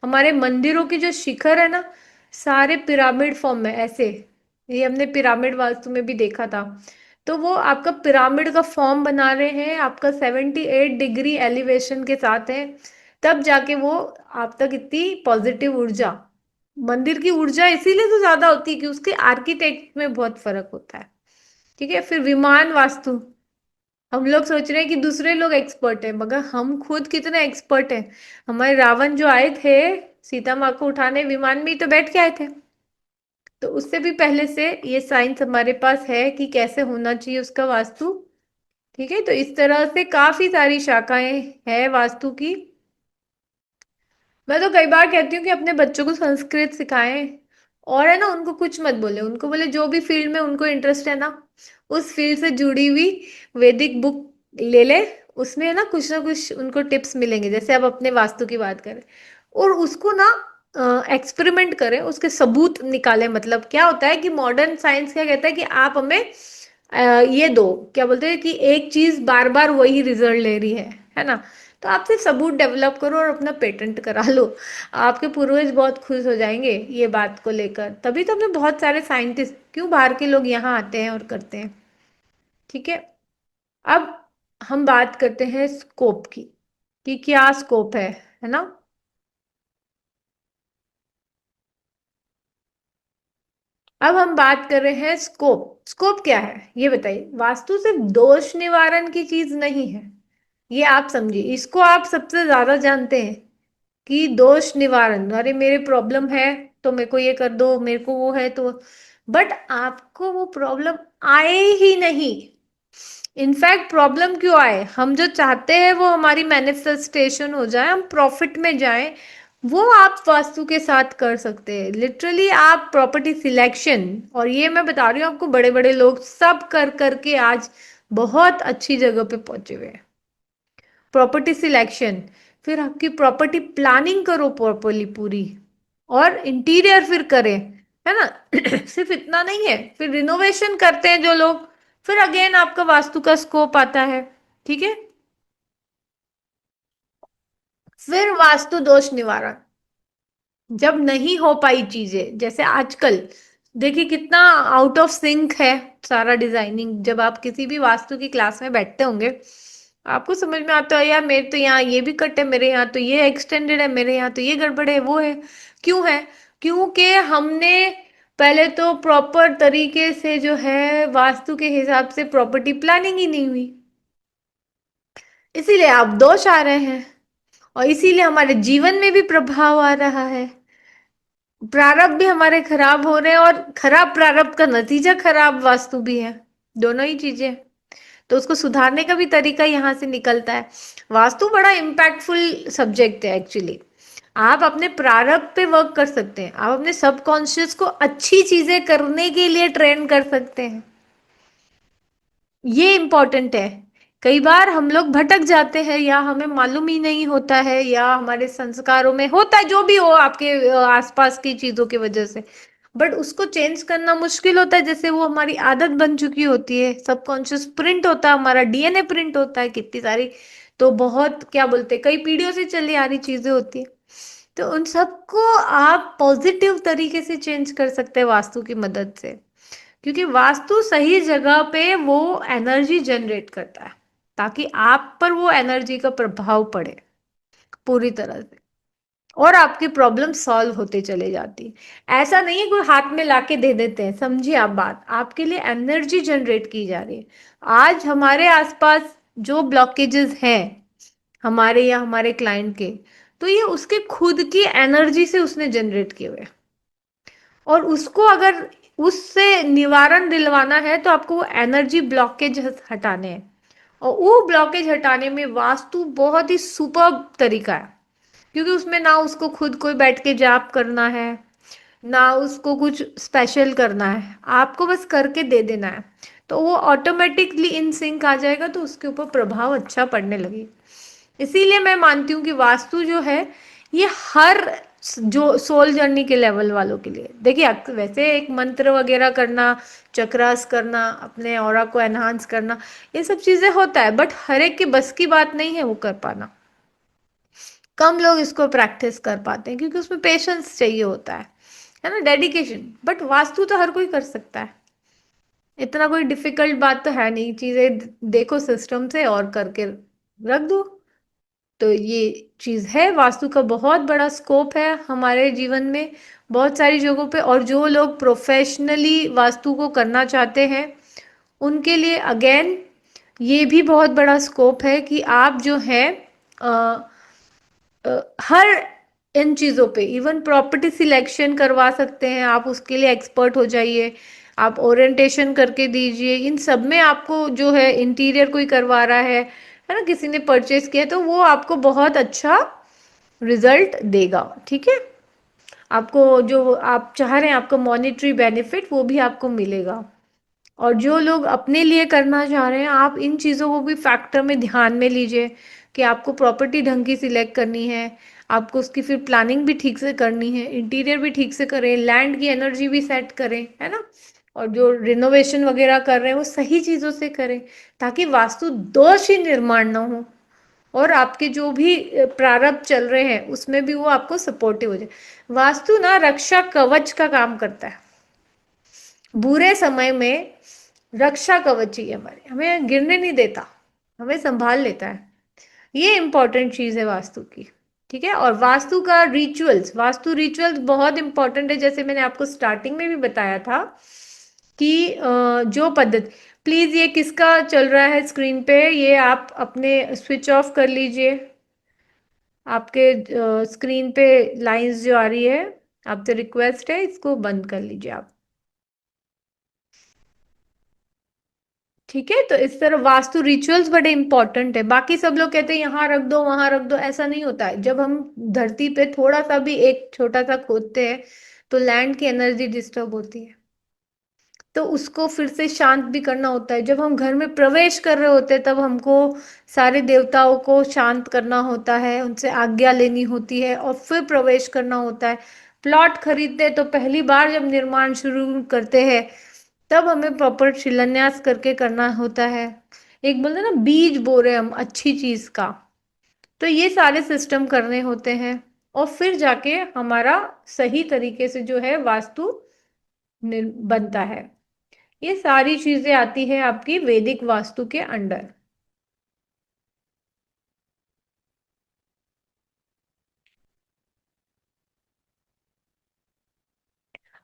हमारे मंदिरों की जो शिखर है ना, सारे पिरामिड फॉर्म में ऐसे, ये हमने पिरामिड वास्तु में भी देखा था। तो वो आपका पिरामिड का फॉर्म बना रहे हैं, आपका 78 डिग्री एलिवेशन के साथ है, तब जाके वो आप तक इतनी पॉजिटिव ऊर्जा, मंदिर की ऊर्जा इसीलिए तो ज्यादा होती है कि उसके आर्किटेक्ट में बहुत फर्क होता है, ठीक है। फिर विमान वास्तु, हम लोग सोच रहे हैं कि दूसरे लोग एक्सपर्ट हैं, मगर हम खुद कितने एक्सपर्ट हैं। हमारे रावण जो आए थे सीता माँ को उठाने, विमान में ही तो बैठ के आए थे। तो उससे भी पहले से ये साइंस हमारे पास है कि कैसे होना चाहिए उसका वास्तु, ठीक है। तो इस तरह से काफी सारी शाखाएं हैं वास्तु की। मैं तो कई बार कहती हूँ कि अपने बच्चों को संस्कृत सिखाएं, और है ना, उनको कुछ मत बोले, उनको बोले जो भी फील्ड में उनको इंटरेस्ट है ना, उस फील्ड से जुड़ी हुई वैदिक बुक ले ले। उसमें है ना कुछ उनको टिप्स मिलेंगे। जैसे अब अपने वास्तु की बात करें और उसको ना एक्सपेरिमेंट करें, उसके सबूत निकालें। मतलब क्या होता है कि मॉडर्न साइंस क्या कहता है कि आप हमें ये दो, क्या बोलते हैं कि एक चीज बार बार वही रिजल्ट ले रही है ना। तो आप सिर्फ सबूत डेवलप करो और अपना पेटेंट करा लो। आपके पूर्वज बहुत खुश हो जाएंगे ये बात को लेकर। तभी तो हमने बहुत सारे साइंटिस्ट, क्यों बाहर के लोग यहाँ आते हैं और करते हैं, ठीक है। अब हम बात करते हैं स्कोप की, कि क्या स्कोप है ना। अब हम बात कर रहे हैं स्कोप। स्कोप क्या है ये बताइए। वास्तु सिर्फ दोष निवारण की चीज नहीं है, ये आप समझिए, इसको आप सबसे ज्यादा जानते हैं कि दोष निवारण, अरे मेरे प्रॉब्लम है तो मेरे को ये कर दो, मेरे को वो है तो, बट आपको वो प्रॉब्लम आए ही नहीं। इनफैक्ट प्रॉब्लम क्यों आए, हम जो चाहते हैं वो हमारी मैनिफेस्टेशन हो जाए, हम प्रॉफिट में जाएं, वो आप वास्तु के साथ कर सकते हैं। लिटरली आप प्रॉपर्टी सिलेक्शन, और ये मैं बता रही हूँ आपको, बड़े बड़े लोग सब कर करके आज बहुत अच्छी जगह पे पहुंचे हुए हैं। प्रॉपर्टी सिलेक्शन, फिर आपकी प्रॉपर्टी प्लानिंग करो प्रॉपरली पूरी, और इंटीरियर फिर करें, है ना। सिर्फ इतना नहीं है, फिर रिनोवेशन करते हैं जो लोग, फिर अगेन आपका वास्तु का स्कोप आता है। ठीक है। फिर वास्तु दोष निवारण, जब नहीं हो पाई चीजें, जैसे आजकल देखिए कितना आउट ऑफ सिंक है सारा डिजाइनिंग। जब आप किसी भी वास्तु की क्लास में बैठते होंगे, आपको समझ में आता है यार मेरे तो यहाँ ये भी कट है, मेरे यहाँ तो ये एक्सटेंडेड है, मेरे यहाँ तो ये गड़बड़ है, वो है। क्यों है? क्योंकि हमने पहले तो प्रॉपर तरीके से जो है वास्तु के हिसाब से प्रॉपर्टी प्लानिंग ही नहीं हुई, इसीलिए आप दोष आ रहे हैं, और इसीलिए हमारे जीवन में भी प्रभाव आ रहा है। प्रारब्ध भी हमारे खराब हो रहे हैं, और खराब प्रारब्ध का नतीजा खराब वास्तु भी है। दोनों ही चीजें। तो उसको सुधारने का भी तरीका यहाँ से निकलता है। वास्तु बड़ा इम्पैक्टफुल सब्जेक्ट है एक्चुअली। आप अपने प्रारब्ध पे वर्क कर सकते हैं, आप अपने सबकॉन्शियस को अच्छी चीजें करने के लिए ट्रेन कर सकते हैं। ये इम्पोर्टेंट है। कई बार हम लोग भटक जाते हैं, या हमें मालूम ही नहीं होता है, या हमारे संस्कारों में होता है, जो भी हो आपके आसपास की चीजों की वजह से, बट उसको चेंज करना मुश्किल होता है। जैसे वो हमारी आदत बन चुकी होती है, सबकॉन्शियस प्रिंट होता है, हमारा डीएनए प्रिंट होता है, कितनी सारी, तो बहुत क्या बोलते हैं, कई पीढ़ियों से चली आ रही चीजें होती है। तो उन सबको आप पॉजिटिव तरीके से चेंज कर सकते हैं वास्तु की मदद से, क्योंकि वास्तु सही जगह पे वो एनर्जी जनरेट करता है, ताकि आप पर वो एनर्जी का प्रभाव पड़े पूरी तरह से, और आपकी प्रॉब्लम सॉल्व होते चले जाती है। ऐसा नहीं है कोई हाथ में लाके दे देते हैं, समझिए आप बात, आपके लिए एनर्जी जनरेट की जा रही है। आज हमारे आसपास जो ब्लॉकेजेस हैं हमारे या हमारे क्लाइंट के, तो ये उसके खुद की एनर्जी से उसने जनरेट किए हुए, और उसको अगर उससे निवारण दिलवाना है तो आपको वो एनर्जी ब्लॉकेज हटाने हैं, और वो ब्लॉकेज हटाने में वास्तु बहुत ही सुपर तरीका है। क्योंकि उसमें ना उसको खुद कोई बैठ के जाप करना है, ना उसको कुछ स्पेशल करना है, आपको बस करके दे देना है, तो वो ऑटोमेटिकली इन सिंक आ जाएगा, तो उसके ऊपर प्रभाव अच्छा पड़ने लगे। इसीलिए मैं मानती हूँ कि वास्तु जो है, ये हर जो सोल जर्नी के लेवल वालों के लिए, देखिए वैसे एक मंत्र वगैरह करना, चक्रास करना, अपने ऑरा को एनहांस करना, ये सब चीजें होता है, बट हर एक की बस की बात नहीं है वो कर पाना। कम लोग इसको प्रैक्टिस कर पाते हैं, क्योंकि उसमें पेशेंस चाहिए होता है ना, डेडिकेशन। बट वास्तु तो हर कोई कर सकता है, इतना कोई डिफिकल्ट बात तो है नहीं, चीजें देखो सिस्टम से और करके रख दो। तो ये चीज है, वास्तु का बहुत बड़ा स्कोप है हमारे जीवन में, बहुत सारी जगहों पे। और जो लोग प्रोफेशनली वास्तु को करना चाहते हैं, उनके लिए अगेन ये भी बहुत बड़ा स्कोप है कि आप जो है हर इन चीज़ों पे, इवन प्रॉपर्टी सिलेक्शन करवा सकते हैं आप, उसके लिए एक्सपर्ट हो जाइए, आप ओरिएंटेशन करके दीजिए। इन सब में आपको जो है, इंटीरियर कोई करवा रहा है ना, किसी ने परचेज किया, तो वो आपको बहुत अच्छा रिजल्ट देगा। ठीक है। आपको जो आप चाह रहे हैं, आपको मॉनेटरी बेनिफिट वो भी आपको मिलेगा। और जो लोग अपने लिए करना चाह रहे हैं, आप इन चीज़ों को भी फैक्टर में ध्यान में लीजिए, कि आपको प्रॉपर्टी ढंग की सिलेक्ट करनी है, आपको उसकी फिर प्लानिंग भी ठीक से करनी है, इंटीरियर भी ठीक से करें, लैंड की एनर्जी भी सेट करें, है ना। और जो रिनोवेशन वगैरह कर रहे हैं वो सही चीज़ों से करें, ताकि वास्तु दोष ही निर्माण ना हो, और आपके जो भी प्रारब्ध चल रहे हैं उसमें भी वो आपको सपोर्टिव हो जाए। वास्तु ना रक्षा कवच का काम करता है, बुरे समय में रक्षा कवच चाहिए हमारे, हमें गिरने नहीं देता, हमें संभाल लेता है। ये इंपॉर्टेंट चीज है वास्तु की। ठीक है। और वास्तु का रिचुअल्स, वास्तु रिचुअल्स बहुत इंपॉर्टेंट है, जैसे मैंने आपको स्टार्टिंग में भी बताया था कि जो पद्धति, प्लीज ये किसका चल रहा है स्क्रीन पे, ये आप अपने स्विच ऑफ कर लीजिए। आपके स्क्रीन पे लाइंस जो आ रही है, आपसे रिक्वेस्ट है इसको बंद कर लीजिए आप। ठीक है, तो इस तरह वास्तु रिचुअल्स बड़े इंपॉर्टेंट है। बाकी सब लोग कहते हैं यहाँ रख दो वहां रख दो, ऐसा नहीं होता है। जब हम धरती पे थोड़ा सा भी एक छोटा सा खोदते हैं तो लैंड की एनर्जी डिस्टर्ब होती है, तो उसको फिर से शांत भी करना होता है। जब हम घर में प्रवेश कर रहे होते हैं तब हमको सारे देवताओं को शांत करना होता है, उनसे आज्ञा लेनी होती है और फिर प्रवेश करना होता है। प्लॉट खरीदते हैं तो पहली बार जब निर्माण शुरू करते हैं तब हमें प्रॉपर शिलान्यास करके करना होता है। एक बोलते हैं ना बीज बो रहे हैं हम अच्छी चीज का, तो ये सारे सिस्टम करने होते हैं और फिर जाके हमारा सही तरीके से जो है वास्तु बनता है। ये सारी चीजें आती है आपकी वैदिक वास्तु के अंडर।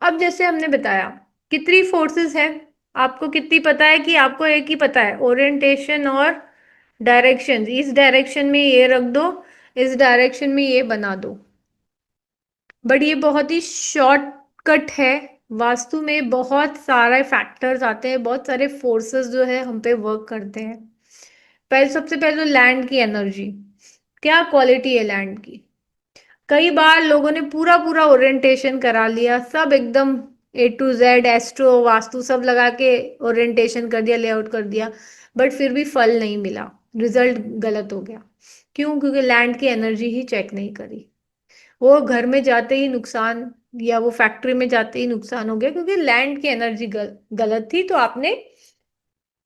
अब जैसे हमने बताया कितनी फोर्सेस है, आपको कितनी पता है कि आपको एक ही पता है ओरिएंटेशन और डायरेक्शन, इस डायरेक्शन में ये रख दो, इस डायरेक्शन में ये बना दो। बट ये बहुत ही शॉर्टकट है। वास्तु में बहुत सारे फैक्टर्स आते हैं, बहुत सारे फोर्सेस जो है हम पे वर्क करते हैं। पहले सबसे पहले तो लैंड की एनर्जी, क्या क्वालिटी है लैंड की। कई बार लोगों ने पूरा पूरा ओरिएंटेशन करा लिया, सब एकदम A to Z astro vastu सब लगा के ओरिएंटेशन कर दिया, लेआउट कर दिया, बट फिर भी फल नहीं मिला, रिजल्ट गलत हो गया। क्यों? क्योंकि लैंड की एनर्जी ही चेक नहीं करी। वो घर में जाते ही नुकसान, या वो फैक्ट्री में जाते ही नुकसान हो गया, क्योंकि लैंड की एनर्जी गलत थी, तो आपने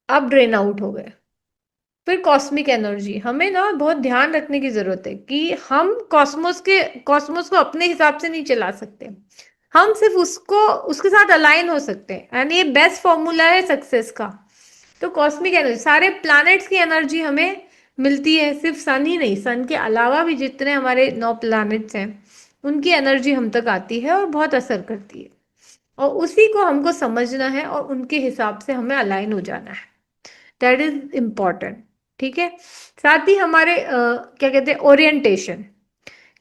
अब ड्रेन आउट हो गए। फिर कॉस्मिक एनर्जी, हमें ना बहुत ध्यान रखने की जरूरत है कि हम कॉस्मोस को अपने हिसाब से नहीं चला सकते। हम सिर्फ उसको उसके साथ अलाइन हो सकते हैं, एंड ये बेस्ट फॉर्मूला है सक्सेस का। तो कॉस्मिक एनर्जी, सारे प्लैनेट्स की एनर्जी हमें मिलती है, सिर्फ सन ही नहीं, सन के अलावा भी जितने हमारे 9 प्लैनेट्स हैं उनकी एनर्जी हम तक आती है और बहुत असर करती है। और उसी को हमको समझना है और उनके हिसाब से हमें अलाइन हो जाना है। That is important. ठीक है। साथ ही हमारे क्या कहते हैं ओरिएंटेशन,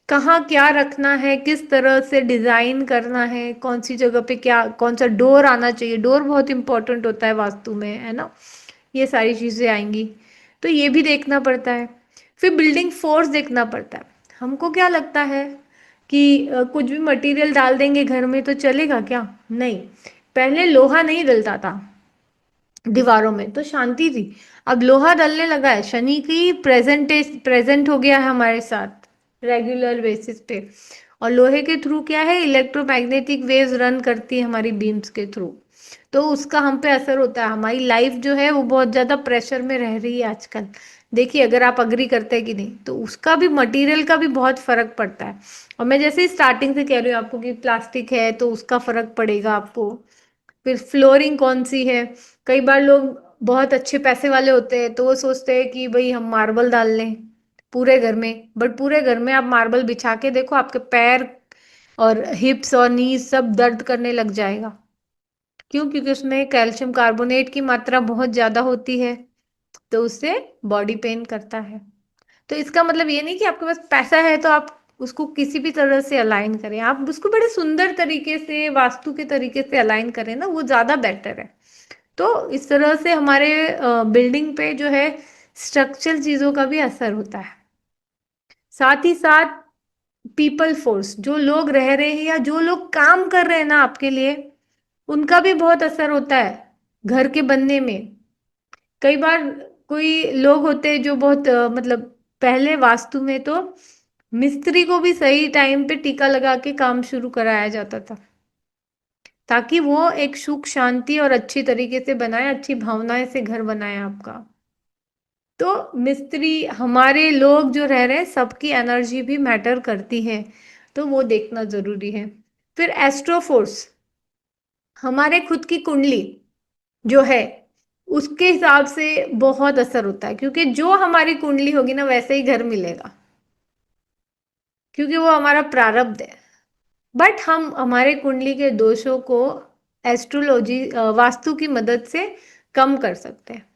कहाँ क्या रखना है, किस तरह से डिजाइन करना है, कौन सी जगह पे क्या, कौन सा डोर आना चाहिए, डोर बहुत इंपॉर्टेंट होता है वास्तु में, है ना। ये सारी चीजें आएंगी, तो ये भी देखना पड़ता है। फिर बिल्डिंग फोर्स देखना पड़ता है। हमको क्या लगता है कि कुछ भी मटेरियल डाल देंगे घर में तो चलेगा क्या? नहीं, पहले लोहा नहीं डलता था दीवारों में तो शांति थी। अब लोहा डलने लगा है, शनि की प्रेजेंट हो गया है हमारे साथ रेगुलर बेसिस पे। और लोहे के थ्रू क्या है, इलेक्ट्रोमैग्नेटिक वेव्स रन करती है हमारी बीम्स के थ्रू, तो उसका हम पे असर होता है। हमारी लाइफ जो है वो बहुत ज्यादा प्रेशर में रह रही है आजकल। देखिए, अगर आप अग्री करते हैं कि नहीं, तो उसका भी मटेरियल का भी बहुत फर्क पड़ता है। और मैं जैसे स्टार्टिंग से कह रही हूँ आपको कि प्लास्टिक है तो उसका फर्क पड़ेगा आपको। फिर फ्लोरिंग कौन सी है, कई बार लोग बहुत अच्छे पैसे वाले होते हैं तो वो सोचते हैं कि भाई हम मार्बल डाल लें पूरे घर में, बट पूरे घर में आप मार्बल बिछा के देखो, आपके पैर और हिप्स और नीज सब दर्द करने लग जाएगा। क्यों? क्योंकि उसमें कैल्शियम कार्बोनेट की मात्रा बहुत ज्यादा होती है, तो उससे बॉडी पेन करता है। तो इसका मतलब ये नहीं कि आपके पास पैसा है तो आप उसको किसी भी तरह से अलाइन करें, आप उसको बड़े सुंदर तरीके से वास्तु के तरीके से अलाइन करें ना, वो ज्यादा बेटर है। तो इस तरह से हमारे बिल्डिंग पे जो है स्ट्रक्चरल चीजों का भी असर होता है। साथ ही साथ पीपल फोर्स, जो लोग रह रहे हैं या जो लोग काम कर रहे हैं ना आपके लिए, उनका भी बहुत असर होता है घर के बनने में। कई बार कोई लोग होते हैं जो बहुत मतलब पहले वास्तु में तो मिस्त्री को भी सही टाइम पे टीका लगा के काम शुरू कराया जाता था, ताकि वो एक सुख शांति और अच्छी तरीके से बनाए, अच्छी भावनाएं से घर बनाए आपका। तो मिस्त्री, हमारे लोग जो रह रहे हैं, सबकी एनर्जी भी मैटर करती है, तो वो देखना जरूरी है। फिर एस्ट्रोफोर्स, हमारे खुद की कुंडली जो है उसके हिसाब से बहुत असर होता है, क्योंकि जो हमारी कुंडली होगी ना वैसे ही घर मिलेगा। क्योंकि वो हमारा प्रारब्ध है। बट हम हमारे कुंडली के दोषों को एस्ट्रोलॉजी वास्तु की मदद से कम कर सकते हैं।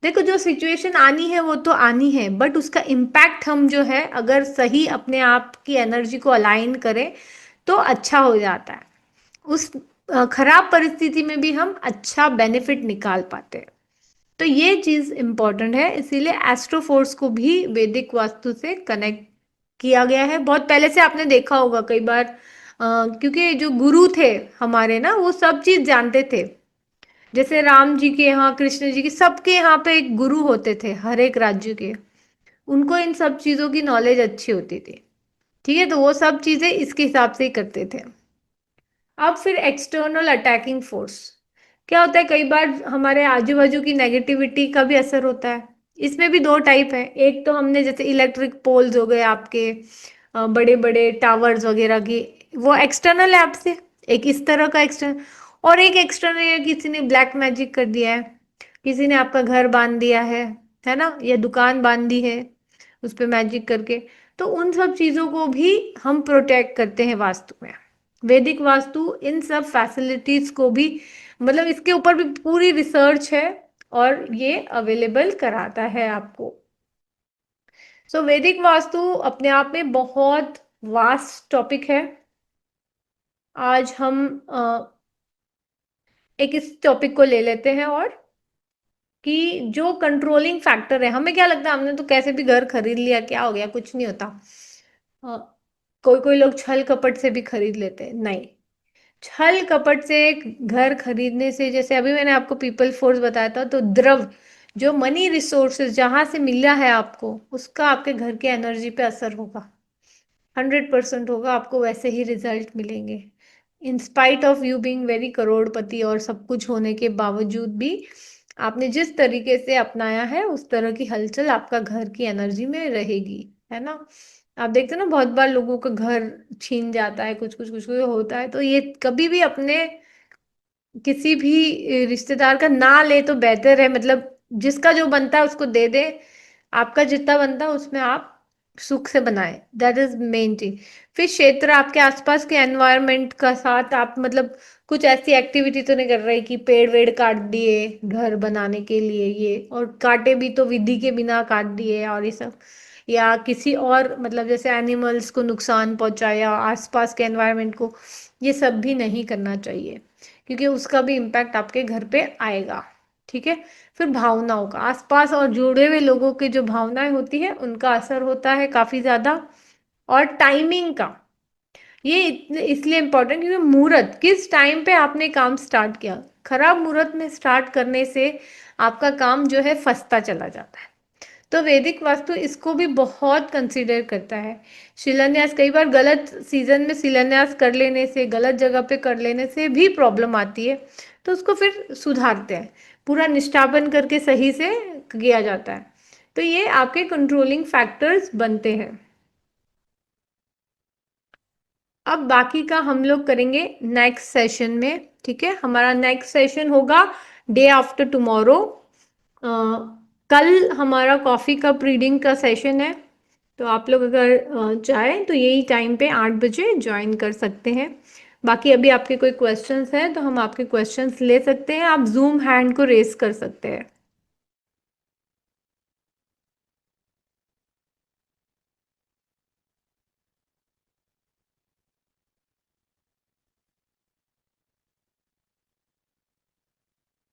देखो, जो सिचुएशन आनी है वो तो आनी है, बट उसका इम्पैक्ट हम जो है अगर सही अपने आप की एनर्जी को अलाइन करें तो अच्छा हो जाता है। उस खराब परिस्थिति में भी हम अच्छा बेनिफिट निकाल पाते हैं। तो ये चीज इंपॉर्टेंट है, इसीलिए एस्ट्रोफोर्स को भी वैदिक वास्तु से कनेक्ट किया गया है। बहुत पहले से आपने देखा होगा कई बार, क्योंकि जो गुरु थे हमारे ना, वो सब चीज जानते थे। जैसे राम जी के यहाँ, कृष्ण जी के, सबके यहाँ पे एक गुरु होते थे हर एक राज्य के। उनको इन सब चीजों की नॉलेज अच्छी होती थी। ठीक है, तो वो सब चीजें इसके हिसाब से ही करते थे। अब फिर एक्सटर्नल अटैकिंग फोर्स क्या होता है, कई बार हमारे आजू बाजू की नेगेटिविटी का भी असर होता है। इसमें भी दो टाइप है। एक तो हमने जैसे इलेक्ट्रिक पोल्स हो गए आपके, बड़े बड़े टावर्स वगैरह की, वो एक्सटर्नल है आपसे, एक इस तरह का एक्सटर्नल। और एक एक्सटर्नल है, किसी ने ब्लैक मैजिक कर दिया है, किसी ने आपका घर बांध दिया है ना, या दुकान बांध दी है उस पे मैजिक करके। तो उन सब चीजों को भी हम प्रोटेक्ट करते हैं वास्तु में। वैदिक वास्तु इन सब फैसिलिटीज को भी, मतलब इसके ऊपर भी पूरी रिसर्च है और ये अवेलेबल कराता है आपको। सो वैदिक वास्तु अपने आप में बहुत वास्ट टॉपिक है। आज हम एक इस टॉपिक को ले लेते हैं, और कि जो कंट्रोलिंग फैक्टर है, हमें क्या लगता है हमने तो कैसे भी घर खरीद लिया, क्या हो गया, कुछ नहीं होता। अ, कोई कोई लोग छल कपट से भी खरीद लेते हैं, नहीं। छल कपट से घर खरीदने से, जैसे अभी मैंने आपको पीपल फोर्स बताया था, तो द्रव जो मनी रिसोर्सेज जहां से मिला है आपको, उसका आपके घर के एनर्जी पे असर होगा। 100% होगा, आपको वैसे ही रिजल्ट मिलेंगे। In spite of you being very करोड़पति और सब कुछ होने के बावजूद भी, आपने जिस तरीके से अपनाया है उस तरह की हलचल आपका घर की एनर्जी में रहेगी, है ना। आप देखते हो ना, बहुत बार लोगों का घर छीन जाता है, कुछ कुछ कुछ कुछ होता है। तो ये कभी भी अपने किसी भी रिश्तेदार का ना ले तो बेहतर है। मतलब जिसका जो बनता है उसको दे दे, आपका जितना बनता है उसमें आप सुख से बनाए, दैट इज मेन चीज। फिर क्षेत्र आपके आसपास के एनवायरनमेंट का साथ आप, मतलब कुछ ऐसी एक्टिविटी तो नहीं कर रहे कि पेड़ वेड़ काट दिए घर बनाने के लिए, ये और काटे भी तो विधि के बिना काट दिए और ये सब, या किसी और मतलब जैसे एनिमल्स को नुकसान पहुंचाया आसपास के एनवायरनमेंट को, ये सब भी नहीं करना चाहिए, क्योंकि उसका भी इम्पैक्ट आपके घर पे आएगा। ठीक है। फिर भावनाओं का, आसपास और जुड़े हुए लोगों की जो भावनाएं होती है उनका असर होता है काफी ज्यादा। और टाइमिंग का, ये इसलिए इम्पोर्टेंट क्योंकि मुहूर्त, किस टाइम पे आपने काम स्टार्ट किया, खराब मुहूर्त में स्टार्ट करने से आपका काम जो है फंसता चला जाता है। तो वैदिक वास्तु इसको भी बहुत कंसीडर करता है। शिलान्यास, कई बार गलत सीजन में शिलान्यास कर लेने से, गलत जगह पे कर लेने से भी प्रॉब्लम आती है, तो उसको फिर सुधारते हैं, पूरा निष्ठापन करके सही से किया जाता है। तो ये आपके कंट्रोलिंग फैक्टर्स बनते हैं। अब बाकी का हम लोग करेंगे नेक्स्ट सेशन में। ठीक है, हमारा नेक्स्ट सेशन होगा डे आफ्टर टुमारो। कल हमारा कॉफ़ी कप रीडिंग का सेशन है, तो आप लोग अगर चाहें तो यही टाइम पे 8 बजे ज्वाइन कर सकते हैं। बाकी अभी आपके कोई क्वेश्चंस हैं तो हम आपके क्वेश्चंस ले सकते हैं, आप जूम हैंड को रेस कर सकते हैं।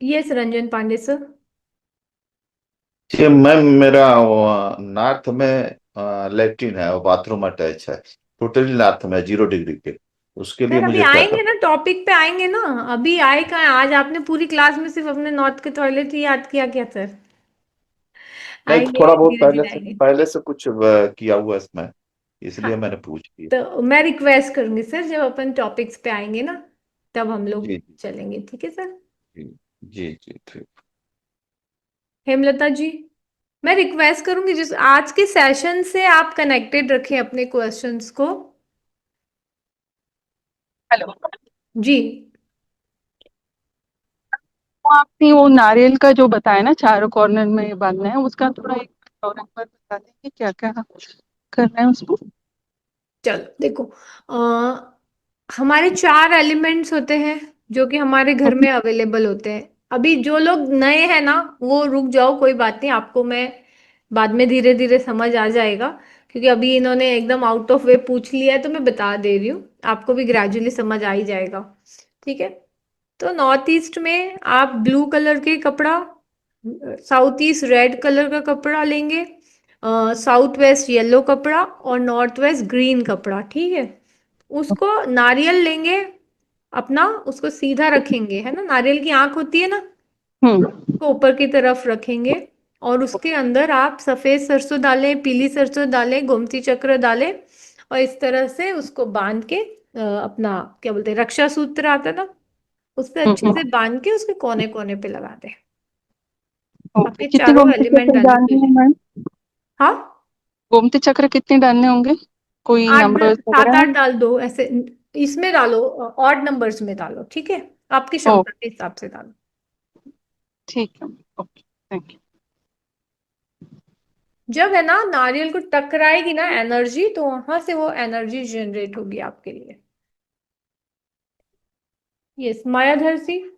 Yes, Ranjan Pandey sir. जी मैम, मेरा नॉर्थ में लेट्रिन है और बाथरूम अटैच है। टोटली नॉर्थ में 0 डिग्री पे। उसके लिए सर अभी मुझे क्या आएंगे ना, करना टॉपिक पे आएंगे ना। अभी आए कहाँ हैं? आज आपने पूरी क्लास में सिर्फ अपने नॉर्थ के टॉयलेट ही याद किया क्या सर? है? नहीं, आएंगे, थोड़ा बहुत धीरे धीरे आएंगे। पहले से कुछ किया हुआ है इसमें, हाँ, इसलिए मैंने पूछ लिया। तो मैं रिक्वेस्ट करूंगी सर, जब अपन टॉपिक्स पे आएंगे ना तब हम लोग जी जी चलेंगे, ठीक है सर। जी जी जी ठीक। हेमलता जी, मैं रिक्वेस्ट करूंगी जिस आज के सेशन से आप कनेक्टेड रखें अपने क्वेश्चंस को। हेलो। जी। तो आपने वो नारियल का जो बताया ना, चारों कॉर्नर में बांधना है, उसका थोड़ा एक और एक बार बता देंगे क्या क्या करना है उसको। चलो देखो, हमारे 4 एलिमेंट्स होते हैं जो कि हमारे घर में अवेलेबल होते हैं। अभी जो लोग नए हैं ना, वो रुक जाओ, कोई बात नहीं, आपको मैं बाद में धीरे धीरे समझ आ जाएगा, क्योंकि अभी इन्होंने एकदम आउट ऑफ वे पूछ लिया है, तो मैं बता दे रही हूँ, आपको भी ग्रेजुअली समझ आ ही जाएगा। ठीक है, तो नॉर्थ ईस्ट में आप ब्लू कलर के कपड़ा, साउथ ईस्ट रेड कलर का कपड़ा लेंगे, साउथ वेस्ट येलो कपड़ा और नॉर्थ वेस्ट ग्रीन कपड़ा। ठीक है, उसको नारियल लेंगे अपना, उसको सीधा रखेंगे, है ना, नारियल की आंख होती है ना, हम्म। को ऊपर की तरफ रखेंगे, और उसके अंदर आप सफेद सरसों डालें, पीली सरसों डालें, गोमती चक्र डालें, और इस तरह से उसको बांध के अपना क्या बोलते हैं, रक्षा सूत्र आता है ना, उससे अच्छे से बांध के उसके कोने कोने पे लगा दें, ओके, आपके कितने चारों गोमती एलिमेंट चक्र डन डालने फिल। हैं मैम? हाँ, गोमती चक्र कितने डालने होंगे? कोई आठ नंबर्स सात वगैरह आठ है? डाल दो ऐसे, इसमें डालो, ऑड नंबर्स में डालो, ठीक है, आपकी ओ, क्षमता के हिसाब से डालो। ठीक है। Okay, thank you. जब है ना नारियल को टकराएगी ना एनर्जी, तो वहां से वो एनर्जी जनरेट होगी आपके लिए। यस, मायाधर सिंह,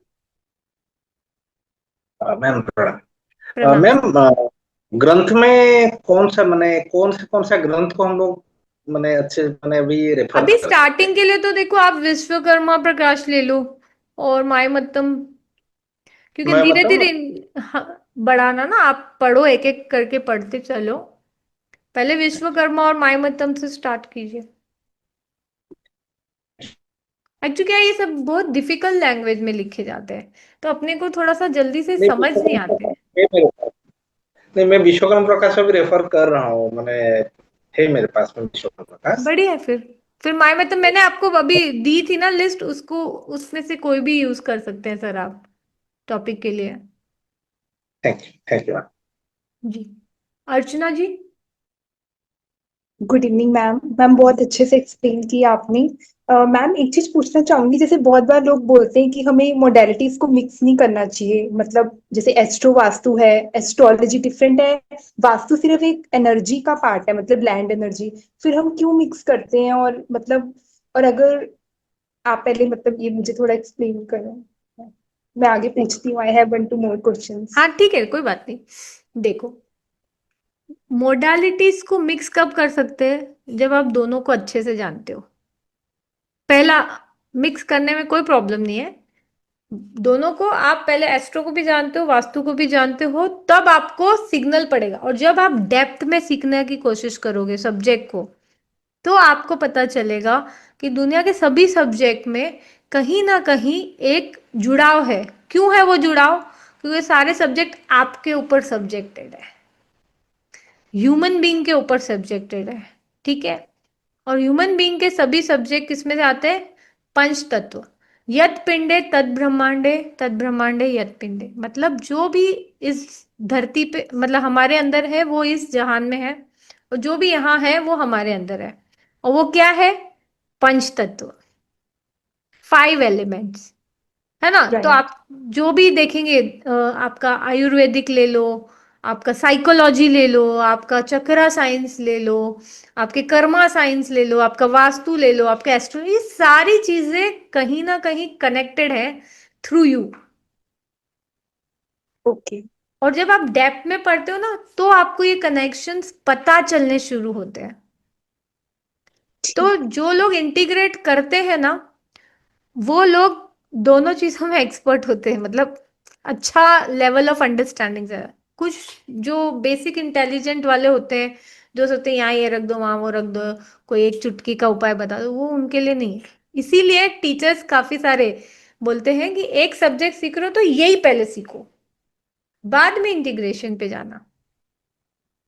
मैम प्रणाम। मैम ग्रंथ में कौन सा ग्रंथ को हम लोग अच्छे अभी रेफर अभी कर सकते स्टार्टिंग हैं? के लिए तो देखो, आप विश्वकर्मा प्रकाश ले लो और माय मतम, क्योंकि मैं धीरे धीरे मतलब बढ़ाना ना, आप पढ़ो, एक एक करके पढ़ते चलो, पहले विश्वकर्मा और माय मतम से स्टार्ट कीजिए। एक्चुअली क्या है, ये सब बहुत डिफिकल्ट लैंग्वेज में लिखे जाते हैं, तो अपने को थोड़ा सा जल्दी से नहीं, समझ नहीं विश्वकर्मा आते। प्रकाश है मेरे पास। नहीं, मैं विश्वकर्मा प्रकाश अभी रेफर कर रहा हूँ, है मेरे पास में विश्वकर्मा प्रकाश। बढ़िया है फिर माय मतलब मैंने आपको अभी दी थी ना लिस्ट, उसको उसमें से कोई भी यूज कर सकते हैं सर आप, टॉपिक के लिए। Thank you ma'am. जी, Archana ji. Good evening ma'am. Ma'am बहुत अच्छे से एक्सप्लेन किया आपने। मैम एक चीज पूछना चाहूंगी, जैसे बहुत बार लोग बोलते हैं कि हमें मोडेलिटीज को मिक्स नहीं करना चाहिए, मतलब जैसे एस्ट्रो वास्तु है, एस्ट्रोलॉजी डिफरेंट है, वास्तु सिर्फ एक एनर्जी का पार्ट है, मतलब लैंड एनर्जी, फिर हम क्यों मिक्स करते हैं? और मतलब, और अगर आप पहले मतलब ये मुझे थोड़ा एक्सप्लेन करें, मैं आगे पूछती हूँ। I have one two more questions. हाँ ठीक है, कोई बात नहीं। देखो, मोडालिटीज को मिक्स कब कर सकते हैं, जब आप दोनों को अच्छे से जानते हो। पहला, मिक्स करने में कोई प्रॉब्लम नहीं है, दोनों को आप पहले एस्ट्रो को भी जानते हो, वास्तु को भी जानते हो, तब आपको सिग्नल पड़ेगा, और जब आप डेप्थ में सीखने की कोशिश करोगे सब्जेक्ट को, तो आपको पता चलेगा कि दुनिया के सभी सब्जेक्ट में कहीं ना कहीं एक जुड़ाव है। क्यों है वो जुड़ाव? क्योंकि सारे सब्जेक्ट आपके ऊपर सब्जेक्टेड है, ह्यूमन बीइंग के ऊपर सब्जेक्टेड है। ठीक है, और ह्यूमन बीइंग के सभी सब्जेक्ट किसमें से आते हैं? पंच तत्व, यत पिंडे तद ब्रह्मांडे, तद ब्रह्मांडे यत पिंडे, मतलब जो भी इस धरती पे, मतलब हमारे अंदर है, वो इस जहान में है, और जो भी यहाँ है वो हमारे अंदर है, और वो क्या है? पंच तत्व, 5 एलिमेंट्स, है ना। तो राइट। आप जो भी देखेंगे, आपका आयुर्वेदिक ले लो, आपका साइकोलॉजी ले लो, आपका चक्रा साइंस ले लो, आपके कर्मा साइंस ले लो, आपका वास्तु ले लो, आपका एस्ट्रो, ये सारी चीजें कहीं ना कहीं कनेक्टेड है थ्रू यू। ओके। और जब आप डेप्थ में पढ़ते हो ना, तो आपको ये कनेक्शंस पता चलने शुरू होते हैं। तो ठीक। जो लोग इंटीग्रेट करते हैं ना, वो लोग दोनों चीजों में एक्सपर्ट होते हैं, मतलब अच्छा लेवल ऑफ अंडरस्टैंडिंग है। कुछ जो बेसिक इंटेलिजेंट वाले होते हैं, जो सोचते हैं यहाँ ये रख दो, वहां वो रख दो, कोई एक चुटकी का उपाय बता दो, वो उनके लिए नहीं है। इसीलिए टीचर्स काफी सारे बोलते हैं कि एक सब्जेक्ट सीख रहे हो तो यही पहले सीखो, बाद में इंटीग्रेशन पे जाना।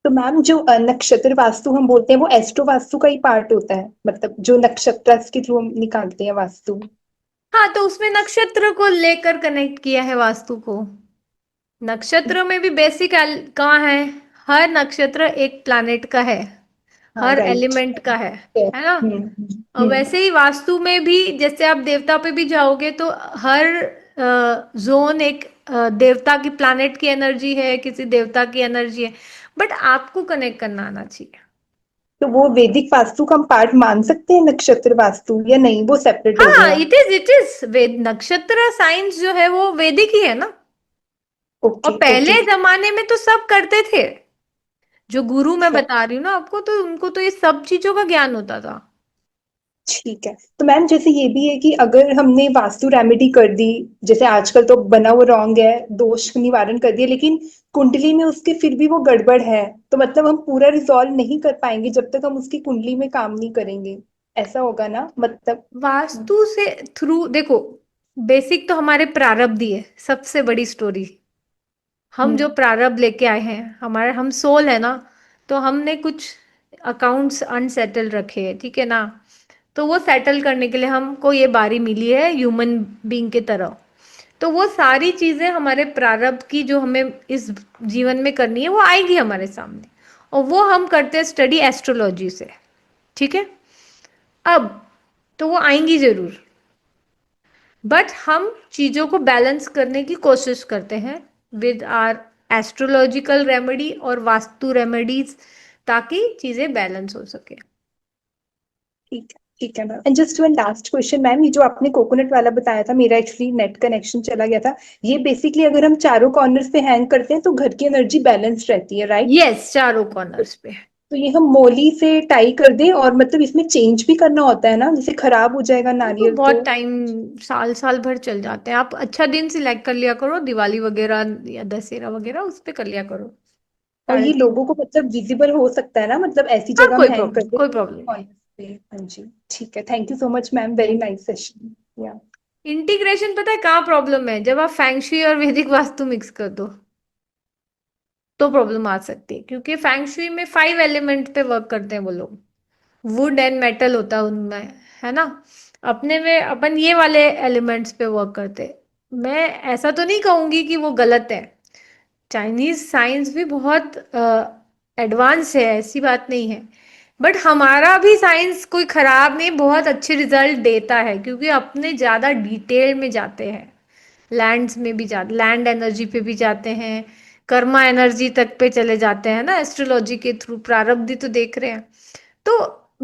तो मैम जो नक्षत्र वास्तु हम बोलते हैं, वो एस्ट्रो वास्तु का ही पार्ट होता है, मतलब जो नक्षत्र के थ्रू हम निकालते हैं वास्तु। हाँ, तो उसमें नक्षत्र को लेकर कनेक्ट किया है वास्तु को। नक्षत्र में भी बेसिक कहाँ है? हर नक्षत्र एक प्लैनेट का है, हाँ हर राइट। एलिमेंट का है ना। और हम्म। वैसे ही वास्तु में भी, जैसे आप देवता पे भी जाओगे तो हर जोन एक देवता की, प्लैनेट की एनर्जी है, किसी देवता की एनर्जी है, बट आपको कनेक्ट करना आना चाहिए। तो वो वैदिक वास्तु का हम पार्ट मान सकते हैं, नक्षत्र वास्तु, या नहीं, वो सेपरेट हो हाँ, गया? इट इज वेद। नक्षत्र साइंस जो है वो वैदिक ही है ना। और ओके पहले ओके। जमाने में तो सब करते थे। जो गुरु मैं ठीक बता रही हूँ ना आपको, तो उनको तो ये सब चीजों का ज्ञान होता था। ठीक है। तो मैम जैसे ये भी है कि अगर हमने वास्तु रेमेडी कर दी, जैसे आजकल तो बना वो रॉन्ग है, दोष निवारण कर दिया, लेकिन कुंडली में उसके फिर भी वो गड़बड़ है, तो मतलब हम पूरा रिजॉल्व नहीं कर पाएंगे जब तक हम उसकी कुंडली में काम नहीं करेंगे, ऐसा होगा ना मतलब? वास्तु से थ्रू देखो, बेसिक तो हमारे प्रारब्ध ही है सबसे बड़ी स्टोरी। हम जो हम्म। प्रारब्ध लेके आए हैं, हमारे हम सोल है ना, तो हमने कुछ अकाउंट्स अनसेटल रखे हैं, ठीक है ना। तो वो सेटल करने के लिए हमको ये बारी मिली है ह्यूमन बीइंग के तरह। तो वो सारी चीजें हमारे प्रारब्ध की जो हमें इस जीवन में करनी है वो आएगी हमारे सामने। और वो हम करते हैं स्टडी एस्ट्रोलॉजी से, ठीक है। अब तो वो आएंगी जरूर, बट हम चीजों को बैलेंस करने की कोशिश करते हैं विद आर एस्ट्रोलॉजिकल रेमेडी और वास्तु रेमेडीज, ताकि चीजें बैलेंस हो सके। ठीक है ma'am. And just one last question ma'am, ये जो आपने कोकोनट वाला बताया था, मेरा एक्चुअली नेट कनेक्शन चला गया था, ये बेसिकली अगर हम चारों कॉर्नर्स पे हैंग करते हैं तो घर की एनर्जी बैलेंस रहती है, राइट? यस, चारों कॉर्नर्स पे। तो ये हम मोली से टाई कर दें, और मतलब इसमें चेंज भी करना होता है ना, जैसे खराब हो जाएगा तो नारियल तो? बहुत टाइम, साल साल भर चल जाते हैं। आप अच्छा दिन सिलेक्ट कर लिया करो, दिवाली वगैरह या दशहरा वगैरह उस पे कर लिया करो और सारे ये दिन। लोगों को मतलब विजिबल हो सकता है ना, मतलब ऐसी हाँ, जगह में कोई हैंग कर प्रॉब्लम, दे कोई प्रॉब्लम नहीं। corners पे। हाँ जी, ठीक है। Thank you so much ma'am, very nice session. या इंटीग्रेशन पता है कहाँ प्रॉब्लम है? जब आप फैंगशुई और वैदिक वास्तु मिक्स कर दो तो प्रॉब्लम आ सकती है, क्योंकि फैंगशुई में 5 एलिमेंट पे वर्क करते हैं वो लोग। वुड एंड मेटल होता है उनमें, है ना। अपने में अपन ये वाले एलिमेंट्स पे वर्क करते हैं। मैं ऐसा तो नहीं कहूंगी कि वो गलत है। चाइनीज साइंस भी बहुत एडवांस है, ऐसी बात नहीं है। बट हमारा भी साइंस कोई खराब नहीं, बहुत अच्छे रिजल्ट देता है, क्योंकि अपने ज़्यादा डिटेल में जाते हैं। लैंड्स में भी जाते, लैंड एनर्जी पे भी जाते हैं, कर्मा एनर्जी तक पे चले जाते हैं ना, एस्ट्रोलॉजी के थ्रू प्रारब्ध तो देख रहे हैं। तो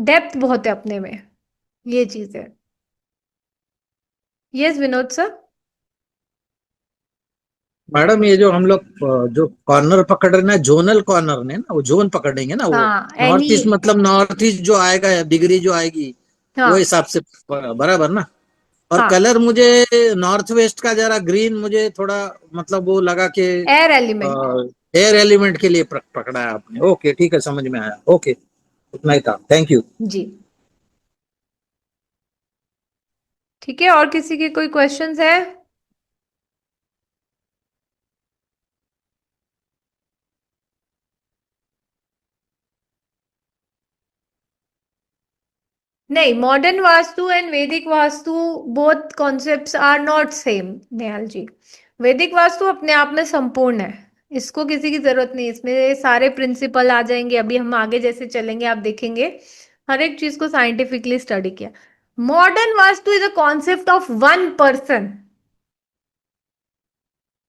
डेप्थ बहुत है अपने में, ये चीज है। Yes Vinod sir. मैडम ये जो हम लोग जो कॉर्नर पकड़ रहे हैं ना, जोनल कॉर्नर ने ना, वो जोन पकड़ेंगे ना, वो हाँ, नॉर्थ एनी। ईस्ट मतलब नॉर्थ ईस्ट जो आएगा डिग्री जो आएगी वो हाँ हिसाब से बराबर ना। और हाँ, कलर मुझे नॉर्थ वेस्ट का जरा ग्रीन मुझे थोड़ा मतलब वो लगा कि एयर एलिमेंट। एयर एलिमेंट के लिए पकड़ा है आपने। ओके ठीक है, समझ में आया। ओके, उतना ही था, थैंक यू। जी, ठीक है। और किसी के कोई क्वेश्चंस है? नहीं, modern vastu and Vedic vastu, both concepts are not same Nehal ji. Vedic vastu अपने आप में संपूर्ण है, इसको किसी की जरूरत नहीं, इसमें सारे प्रिंसिपल आ जाएंगे। अभी हम आगे जैसे चलेंगे आप देखेंगे, हर एक चीज को साइंटिफिकली स्टडी किया। Modern vastu is a concept of one person.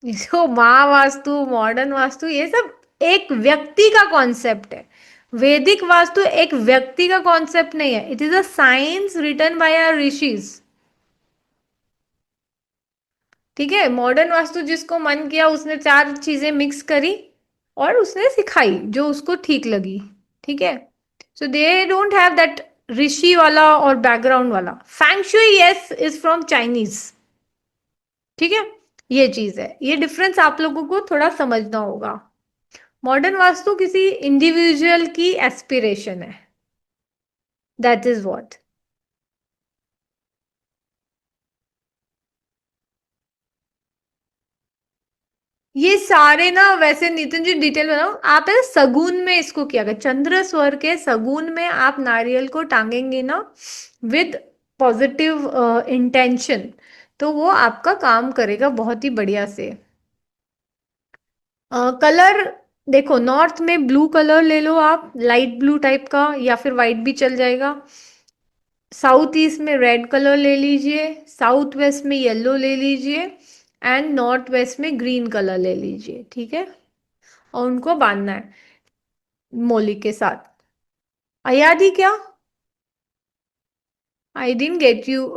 इसको माँ वास्तु, मॉडर्न वास्तु, ये सब एक व्यक्ति का कॉन्सेप्ट है। वैदिक वास्तु एक व्यक्ति का कॉन्सेप्ट नहीं है, it is a science written by our rishis. ठीक है। मॉडर्न वास्तु जिसको मन किया उसने 4 चीजें मिक्स करी और उसने सिखाई जो उसको ठीक लगी। ठीक है। सो दे डोंट हैव दैट ऋषि वाला और बैकग्राउंड वाला। फैंगशुई यस इज फ्रॉम चाइनीज। ठीक है। ये चीज है, ये डिफरेंस आप लोगों को थोड़ा समझना होगा। मॉडर्न वास्तु किसी इंडिविजुअल की एस्पिरेशन है, दैट इज व्हाट। ये सारे ना, वैसे नितिन जी डिटेल बताओ आप, है सगुन में इसको किया गया, चंद्र स्वर के सगुन में आप नारियल को टांगेंगे ना विद पॉजिटिव इंटेंशन, तो वो आपका काम करेगा बहुत ही बढ़िया से। कलर देखो, नॉर्थ में ब्लू कलर ले लो आप, लाइट ब्लू टाइप का, या फिर वाइट भी चल जाएगा। साउथ ईस्ट में रेड कलर ले लीजिए, साउथ वेस्ट में येलो ले लीजिए, एंड नॉर्थ वेस्ट में ग्रीन कलर ले लीजिए। ठीक है। और उनको बांधना है मोली के साथ। अयादी क्या? I didn't get you.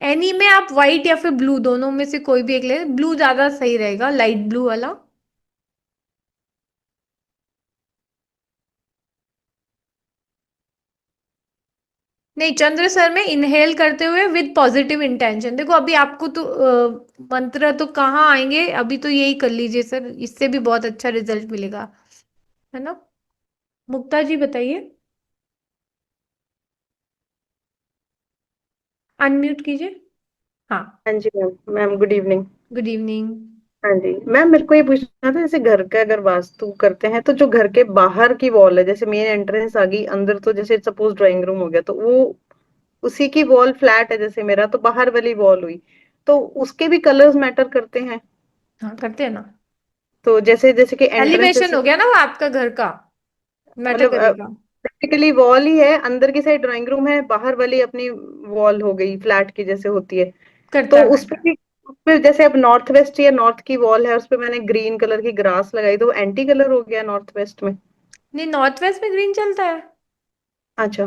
Any में आप व्हाइट या फिर ब्लू, दोनों में से कोई भी एक ले, ब्लू ज्यादा सही रहेगा, लाइट ब्लू वाला। नहीं, चंद्र सर में इनहेल करते हुए विद पॉजिटिव इंटेंशन। देखो अभी आपको तो मंत्र तो कहाँ आएंगे, अभी तो यही कर लीजिए सर, इससे भी बहुत अच्छा रिजल्ट मिलेगा, है ना। मुक्ता जी बताइए, अनम्यूट कीजिए। हाँ, हाँ जी ma'am. Ma'am good evening. Good evening. हाँ जी मैम, मेरे को ये पूछना था, जैसे घर का अगर वास्तु करते हैं तो जो घर के बाहर की वॉल है, जैसे मेन एंट्रेंस आ गई अंदर, तो जैसे सपोज ड्राइंग रूम हो गया, तो वो उसी की वॉल फ्लैट है जैसे मेरा, तो बाहर वाली वॉल हुई, तो उसके भी कलर्स मैटर करते हैं? हाँ करते हैं ना, तो जैसे जैसे कि एंट्रेंस एलिवेशन जैसे, हो गया ना वो आपका घर का, मैटर मतलब करेगा। बेसिकली वॉल ही है, अंदर की साइड ड्राइंग रूम है, बाहर वाली अपनी वॉल हो गई फ्लैट की जैसे होती है, करता तो है उस पे करता है। भी, उस पे जैसे अब नॉर्थ वेस्ट या नॉर्थ की वॉल है, उस पे मैंने ग्रीन कलर की ग्रास लगाई, तो एंटी कलर हो गया नॉर्थ वेस्ट में? नहीं, नॉर्थ वेस्ट में ग्रीन चलता है। अच्छा,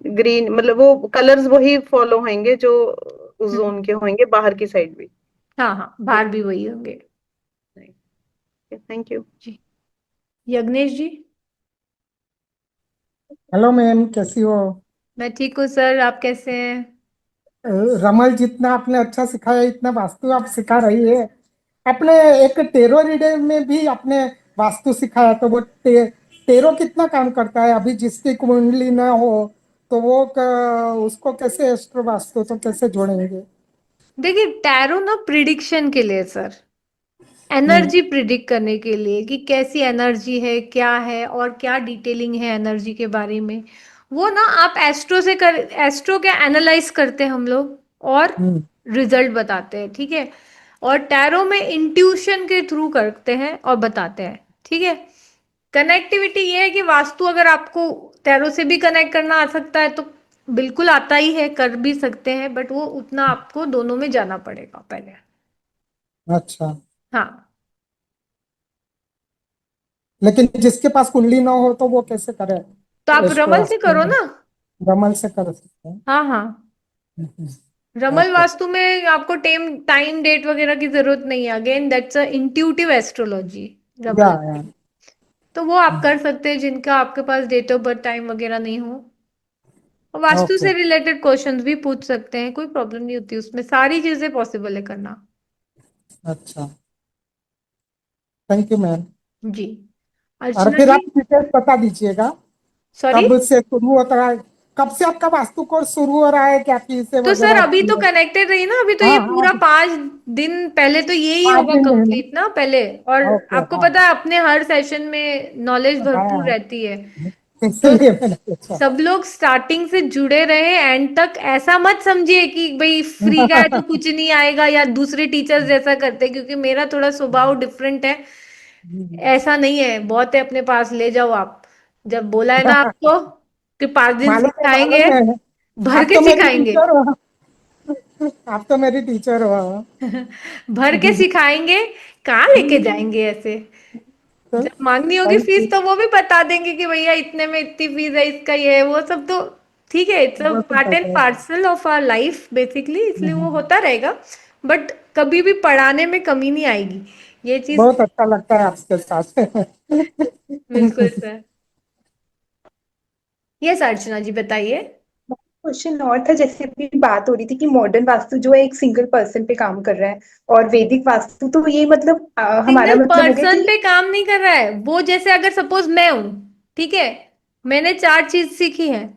ग्रीन मतलब वो कलर्स वही फॉलो होंगे जो उस हम्म। जोन के होंगे, बाहर की साइड भी? हाँ हाँ, बाहर भी वही होंगे। Thank you. जी, यज्ञेश जी। हेलो मैम, कैसी हो? मैं ठीक हूँ सर, आप कैसे हैं? अ, रमल, जितना आपने अच्छा सिखाया इतना वास्तु आप सिखा रही है। आपने एक टेरो रीडर में भी आपने वास्तु सिखाया, तो वो टेरो कितना काम करता है? अभी जिसकी कुंडली ना हो तो वो उसको कैसे एस्ट्रो वास्तु तो कैसे जोड़ेंगे? देखिए, टैरो ना प्रिडिक्शन के लिए सर, हम्म। एनर्जी प्रिडिक्ट करने के लिए कि कैसी एनर्जी है, क्या है और क्या डिटेलिंग है एनर्जी के बारे में। वो ना आप एस्ट्रो से कर, एस्ट्रो क्या एनालाइज करते हैं हम लोग और हम्म। रिजल्ट बताते हैं, ठीक है। और टैरो में इंट्यूशन के थ्रू करते हैं और बताते हैं, ठीक है। कनेक्टिविटी ये है कि वास्तु अगर आपको टैरो से भी कनेक्ट करना आ सकता है तो बिल्कुल आता ही है, कर भी सकते हैं, बट वो उतना आपको दोनों में जाना पड़ेगा पहले। अच्छा, हाँ, लेकिन जिसके पास कुंडली ना हो तो वो कैसे करे तो आप एस्ट्रो रमल से वास्तु? करो ना। रमल से कर सकते हैं। हाँ हाँ, रमल ओके। वास्तु में आपको टाइम टाइम डेट वगैरह की जरूरत नहीं है, again that's a intuitive astrology, या, रमल। या। तो वो आप कर सकते हैं जिनका आपके पास डेट ऑफ बर्थ टाइम वगैरह नहीं हो। और वास्तु ओके। से रिलेटेड क्वेश्चंस भी पूछ सकते हैं, कोई प्रॉब्लम नहीं होती उसमें, सारी चीजें पॉसिबल है करना। अच्छा, थैंक यू मैम। जी, और अर्चना फिर जी। आप डिटेल्स बता दीजिएगा, सॉरी। कब से शुरू होता है? कब से आपका वास्तु कोर्स शुरू हो रहा है? क्या फीस है तो सर वगैरह अभी की तो है? कनेक्टेड रही ना, अभी तो हाँ, ये हाँ, पूरा 5 दिन पहले तो यही आज होगा दिन है ना? कंप्लीट ना पहले। और ओके, आपको हाँ। पता है अपने हर सेशन में नॉलेज भरपूर हाँ, रहती है। तो इसलिए मैंने पूछा। सब लोग स्टार्टिंग से जुड़े रहे एंड तक, ऐसा मत समझिए कि भाई फ्री का है तो कुछ नहीं आएगा या दूसरे टीचर्स जैसा करते हैं, क्योंकि मेरा थोड़ा स्वभाव डिफरेंट है। ऐसा नहीं है, बहुत है अपने पास, ले जाओ आप। जब बोला है ना आपको कि 5 दिन मालूम है, सिखाएंगे, मालूम है। भर आप के तो मेरी सिखाएंगे। टीचर हो। आप तो मेरी टीचर हो। भर के सिखाएंगे, कहाँ लेके जाएंगे ऐसे। तो जब मांगनी होगी थैंक फीस यू। तो वो भी बता देंगे कि भैया इतने में इतनी फीस है, इसका ये है वो सब तो ठीक है, इट्स अ वो तो पार्ट एंड पता है। Parcel of our life basically, इसलिए वो हम्म। होता रहेगा। बट कभी भी पढ़ाने में कमी नहीं आएगी, ये चीज। बहुत अच्छा लगता है आपके साथ। बिल्कुल सर। यस अर्चना जी बताइए। क्वेश्चन और था, जैसे अभी बात हो रही थी कि मॉडर्न वास्तु जो है एक सिंगल पर्सन पे काम कर रहा है, और वैदिक वास्तु तो ये मतलब हमारा सिंगल मतलब हो गया पर्सन कि पे काम नहीं कर रहा है वो, जैसे अगर सपोज मैं हूं, ठीक है, मैंने 4 चीज सीखी है,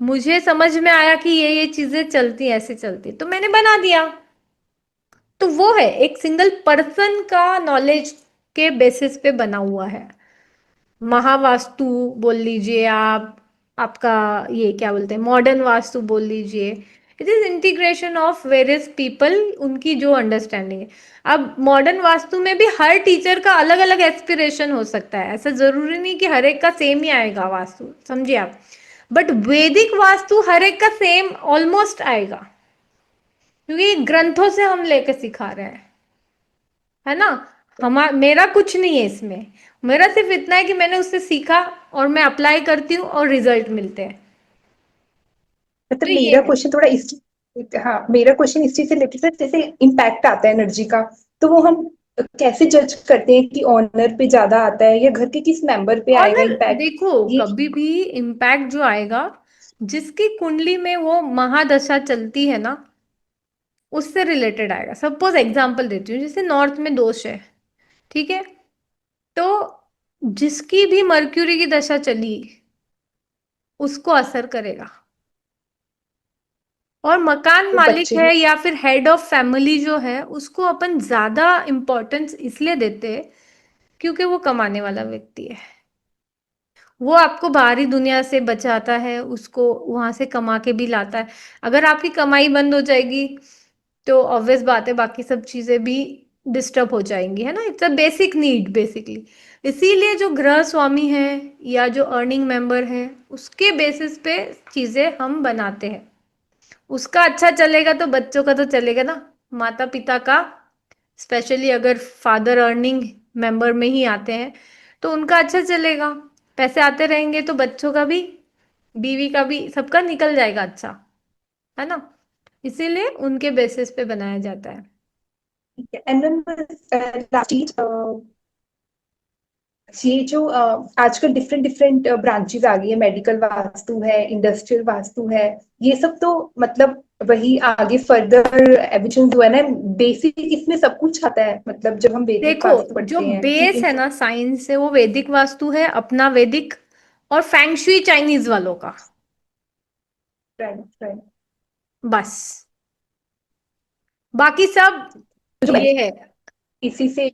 मुझे समझ में आया कि ये चीजें चलती ऐसे चलती, तो मैंने बना दिया। तो वो है एक सिंगल पर्सन का नॉलेज के बेसिस पे बना हुआ है। महावास्तु बोल लीजिए आप, आपका ये क्या बोलते हैं मॉडर्न वास्तु बोल लीजिए, it is integration of various people, उनकी जो अंडरस्टैंडिंग है। अब मॉडर्न वास्तु में भी हर टीचर का अलग अलग एस्पिरेशन हो सकता है, ऐसा जरूरी नहीं कि हर एक का सेम ही आएगा वास्तु, समझिए आप। बट वैदिक वास्तु हर एक का सेम ऑलमोस्ट आएगा, क्योंकि ये ग्रंथों से हम लेके सिखा रहे हैं, है ना। मेरा कुछ नहीं है इसमें। मेरा सिर्फ इतना है कि मैंने उससे सीखा और मैं अप्लाई करती हूँ और रिजल्ट मिलते हैं। मतलब तो ये मेरा है। क्वेश्चन थोड़ा इस, हाँ मेरा क्वेश्चन इस चीज से रिलेटेड है, जैसे इम्पैक्ट आता है एनर्जी का, तो वो हम कैसे जज करते हैं कि ऑनर पे ज्यादा आता है या घर के किस मेंबर पे आएगा ऑनर इम्पैक्ट? देखो, ये कभी भी इम्पैक्ट जो आएगा, जिसकी कुंडली में वो महादशा चलती है ना, उससे रिलेटेड आएगा। सपोज एग्जांपल देती हूँ, जैसे नॉर्थ में दोष है, ठीक है, तो जिसकी भी मर्क्यूरी की दशा चली उसको असर करेगा। और मकान तो मालिक बच्चे है भी या फिर हेड ऑफ फैमिली जो है, उसको अपन ज्यादा इंपॉर्टेंस इसलिए देते हैं क्योंकि वो कमाने वाला व्यक्ति है। वो आपको बाहरी दुनिया से बचाता है, उसको वहां से कमा के भी लाता है। अगर आपकी कमाई बंद हो जाएगी तो ऑब्वियस बात है, बाकी सब चीजें भी डिस्टर्ब हो जाएंगी, है ना। It's a basic need basically. इसीलिए जो ग्रह स्वामी है या जो अर्निंग मेंबर है, उसके बेसिस पे चीजें हम बनाते हैं। उसका अच्छा चलेगा तो बच्चों का तो चलेगा ना, माता पिता का। स्पेशली अगर फादर अर्निंग मेंबर में ही आते हैं तो उनका अच्छा चलेगा। पैसे आते रहेंगे तो बच्चों का भी, बीवी का भी, सबका निकल जाएगा अच्छा, है ना। इसीलिए उनके बेसिस पे बनाया जाता है। ठीक है। एंड देन लास्ट चीज, ये जो आजकल डिफरेंट डिफरेंट ब्रांचेस आ गई है, मेडिकल वास्तु है, इंडस्ट्रियल वास्तु है, ये सब तो मतलब वही आगे फर्दर एविडेंस जो है ना, बेसिक इसमें सब कुछ आता है, मतलब जब हम वैदिक देखो, वास्तु जो पढ़ते हैं कि बेस है ना साइंस से, वो वैदिक वास्तु है अपना, वैदिक और फैंगशुई चाइनीज वालों का। राइट, बस बाकी सब जो ये है, इसी से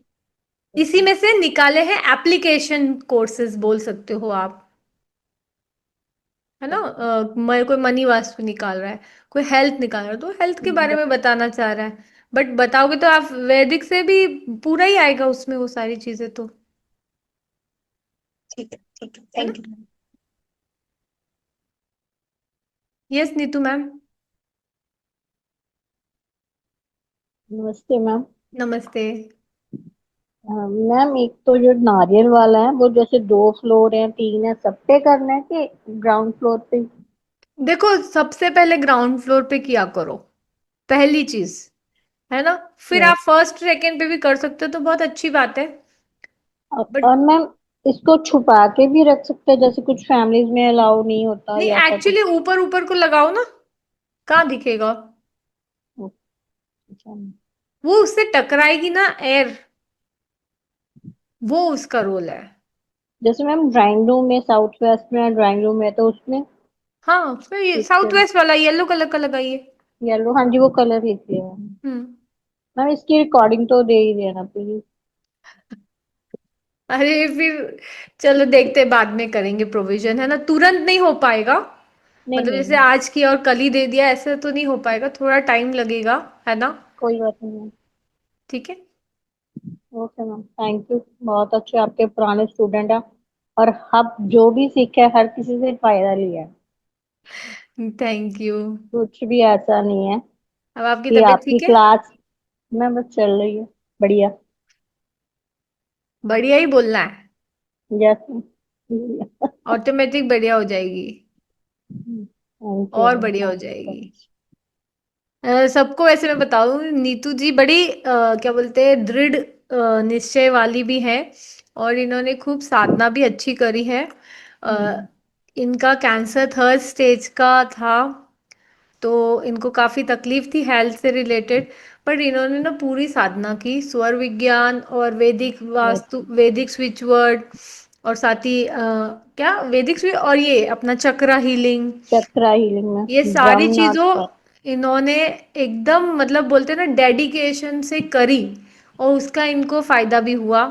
इसी में से निकाले हैं। एप्लीकेशन कोर्सेज बोल सकते हो आप, है ना। कोई मनी वास्तु निकाल रहा है, कोई हेल्थ निकाल रहा है, तो हेल्थ के बारे में बताना चाह रहा है। बट बताओगे तो आप वैदिक से भी पूरा ही आएगा उसमें, वो सारी चीजें तो, ठीक है, है ना। Thank you. Yes Neetu ma'am. नमस्ते मैम। नमस्ते। मैम एक तो जो नारियल वाला है वो जैसे 2 फ्लोर है 3 है सब पे करना है कि ग्राउंड फ्लोर पे? देखो, सबसे पहले ग्राउंड फ्लोर पे किया करो, पहली चीज, है ना। फिर आप यस। फर्स्ट सेकंड पे भी कर सकते हो तो बहुत अच्छी बात है। बट और मैम इसको छुपा के भी रख सकते हैं, जैसे कुछ फैमिलीज में अलाउ नहीं होता नहीं, या ऐसा कुछ? एक्चुअली ऊपर ऊपर को लगाओ ना, कहाँ दिखेगा। अच्छा। वो उससे टकराएगी ना एयर, वो उसका रोल है। जैसे मैम ड्राइंग रूम में, साउथ वेस्ट में ड्राइंग रूम है तो उसमें हाँ, फिर ये साउथ एक वेस्ट वाला येलो कलर का लगाइए। येलो, हाँ जी वो कलर लिख लिया मैम। हम्म। मैम इसकी रिकॉर्डिंग तो दे ही देना प्लीज। अरे फिर चलो देखते हैं, बाद में करेंगे प्रोविजन, है ना। तुरंत नहीं हो पाएगा, नहीं मतलब नहीं जैसे नहीं, आज किया और कल ही दे दिया ऐसा तो नहीं हो पाएगा, थोड़ा टाइम लगेगा, है ना। कोई बात नहीं मैम। ठीक है। Okay ma'am, thank you. बहुत अच्छे आपके पुराने स्टूडेंट हैं और अब जो भी सीखे हर किसी से फायदा लिया है। Thank you. कुछ भी ऐसा नहीं है अब आपकी कि तबीयत आपकी ठीक है? क्लास में बस चल रही है बढ़िया। बढ़िया ही बोलना है, जैसे ऑटोमेटिक बढ़िया हो जाएगी, थैंक यू और मैम, बढ़िया हो थैंक यू सो जाएगी। मच। सबको वैसे मैं बताऊं, नीतू जी बड़ी क्या बोलते हैं, दृढ़ निश्चय वाली भी है, और इन्होंने खूब साधना भी अच्छी करी है। अ, इनका कैंसर थर्ड स्टेज का था, तो इनको काफी तकलीफ थी हेल्थ से रिलेटेड। पर इन्होंने ना पूरी साधना की, स्वर विज्ञान और वैदिक वास्तु, अच्छा, वैदिक स्विच वर्ड, और साथ ही क्या वैदिक स्विच, और ये अपना चक्रा हीलिंग, चक्रा हीलिंग ये में सारी ब्रह्मनाथ चीजों का। इन्होंने एकदम, मतलब बोलते हैं ना, डेडिकेशन से करी, और उसका इनको फायदा भी हुआ।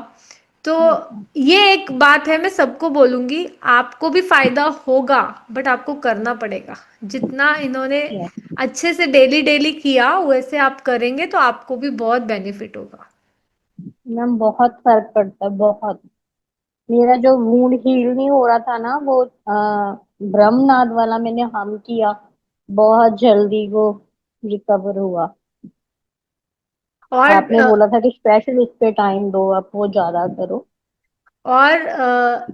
तो अच्छा, ये एक बात है, मैं सबको बोलूंगी, आपको भी फायदा होगा, बट आपको करना पड़ेगा। जितना इन्होंने यस अच्छे से डेली डेली किया, वैसे आप करेंगे तो आपको भी बहुत बेनिफिट होगा। मैम, बहुत फर्क पड़ता है बहुत। मेरा जो वूंड हील नहीं हो रहा था ना वो ब्रह्मनाथ वाला मैंने हम किया, बहुत जल्दी वो रिकवर हुआ। और आपने बोला था कि स्पेशल इस पे टाइम दो, आप वो ज्यादा करो।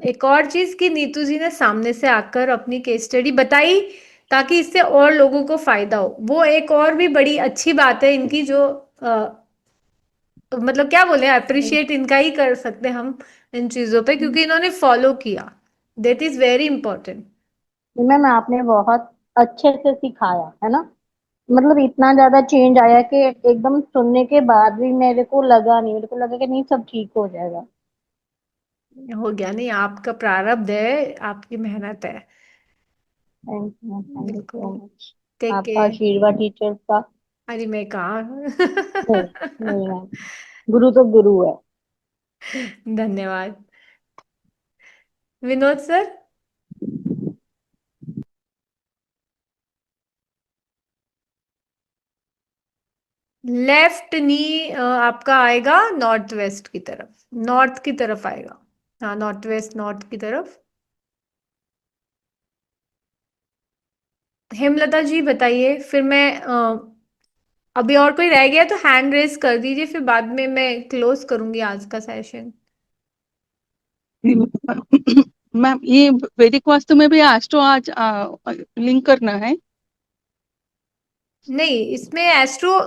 एक और चीज कि नीतू जी ने सामने से आकर अपनी केस स्टडी बताई ताकि इससे और लोगों को फायदा हो। वो एक और भी बड़ी अच्छी बात है इनकी, जो मतलब क्या बोले, अप्रिशिएट इनका ही कर सकते हैं हम इन चीजों पे, क्योंकि इन्होंने फॉलो किया। That is very important. Ma'am आपने बहुत अच्छे से सिखाया है ना, मतलब इतना ज्यादा चेंज आया कि एकदम सुनने के बाद भी मेरे को लगा नहीं, मेरे को लगा कि नहीं सब ठीक हो जाएगा। हो गया नहीं, आपका प्रारब्ध है, आपकी मेहनत है। थैंक यू बिल्कुल। So much. टेक आपका केयर। आशीर्वाद टीचर्स का। अरे मैं कहाँ नहीं, नहीं मैम, गुरु तो गुरु है। धन्यवाद। विनोद सर। लेफ्ट नी आपका आएगा नॉर्थ वेस्ट की तरफ, नॉर्थ की तरफ आएगा। हाँ, नॉर्थ वेस्ट, नॉर्थ की तरफ। हेमलता जी बताइए, फिर मैं अभी और कोई रह गया तो हैंड रेस कर दीजिए, फिर बाद में मैं क्लोज करूंगी आज का सेशन। मैम ये वैदिक वास्तु में भी एस्ट्रो आज लिंक करना है? नहीं, इसमें एस्ट्रो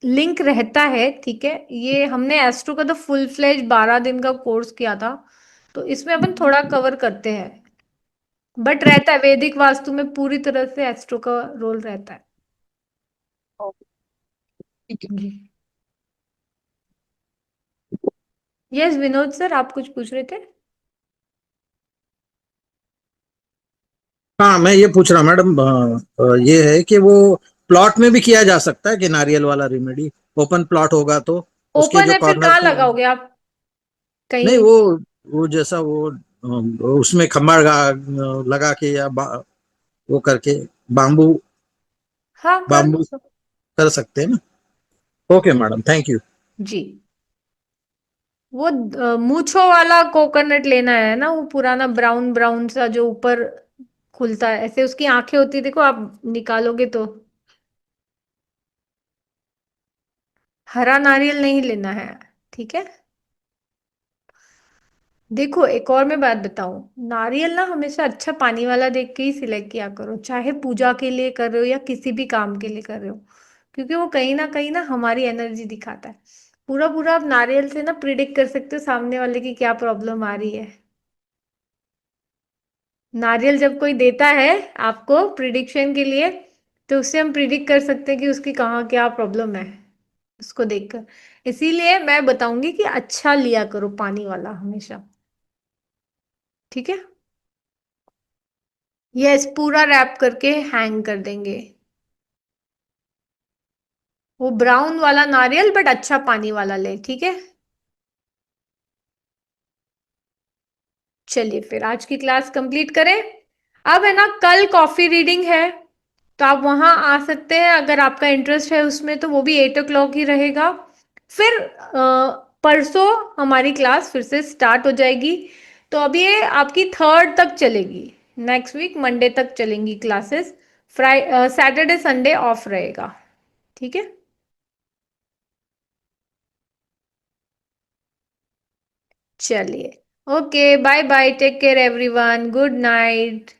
लिंक रहता है, ठीक है। ये हमने एस्ट्रो का तो फुल फ्लेज 12 दिन का कोर्स किया था, तो इसमें अपन थोड़ा कवर करते हैं। बट रहता है वैदिक वास्तु में, पूरी तरह से एस्ट्रो का रोल रहता है। ठीक है। जी। यस विनोद सर, आप कुछ पूछ रहे थे। हाँ, मैं ये पूछ रहा मैडम, ये है कि वो प्लॉट में भी किया जा सकता है कि नारियल वाला रेमेडी ओपन प्लॉट होगा तो उसके ओपन जो है, फिर कॉर्नर कहाँ पे? लगाओगे आप? नहीं, कहीं? वो जैसा वो उसमें खम्बा लगा के या वो करके बाम्बू हाँ, कर बाम्बू दो। कर सकते हैं ना? Okay madam, thank you. जी। वो मूछों वाला कोकोनट लेना है ना, वो पुराना ब्राउन ब्राउन सा जो ऊपर खुलता है ऐसे, उसकी आंखें होती है, देखो आप निकालोगे तो। हरा नारियल नहीं लेना है, ठीक है। देखो एक और मैं बात बताऊं, नारियल ना हमेशा अच्छा पानी वाला देख के ही सिलेक्ट किया करो, चाहे पूजा के लिए कर रहे हो या किसी भी काम के लिए कर रहे हो, क्योंकि वो कहीं ना हमारी एनर्जी दिखाता है। पूरा पूरा आप नारियल से ना प्रिडिक्ट कर सकते हो सामने वाले की क्या प्रॉब्लम आ रही है। नारियल जब कोई देता है आपको प्रिडिक्शन के लिए, तो उससे हम प्रिडिक्ट कर सकते हैं कि उसकी कहाँ क्या प्रॉब्लम है, उसको देखकर। इसीलिए मैं बताऊंगी कि अच्छा लिया करो पानी वाला हमेशा, ठीक है। यस, पूरा रैप करके हैंग कर देंगे। वो ब्राउन वाला नारियल, बट अच्छा पानी वाला ले, ठीक है। चलिए फिर आज की क्लास कंप्लीट करें। अब है ना, कल कॉफी रीडिंग है, तो आप वहां आ सकते हैं अगर आपका इंटरेस्ट है उसमें, तो वो भी 8 o'clock ही रहेगा। फिर परसों हमारी क्लास फिर से स्टार्ट हो जाएगी, तो अभी ये आपकी 3rd तक चलेगी। नेक्स्ट वीक मंडे तक चलेंगी क्लासेस। सैटरडे संडे ऑफ रहेगा, ठीक है। चलिए, okay, bye bye, take care everyone, good night.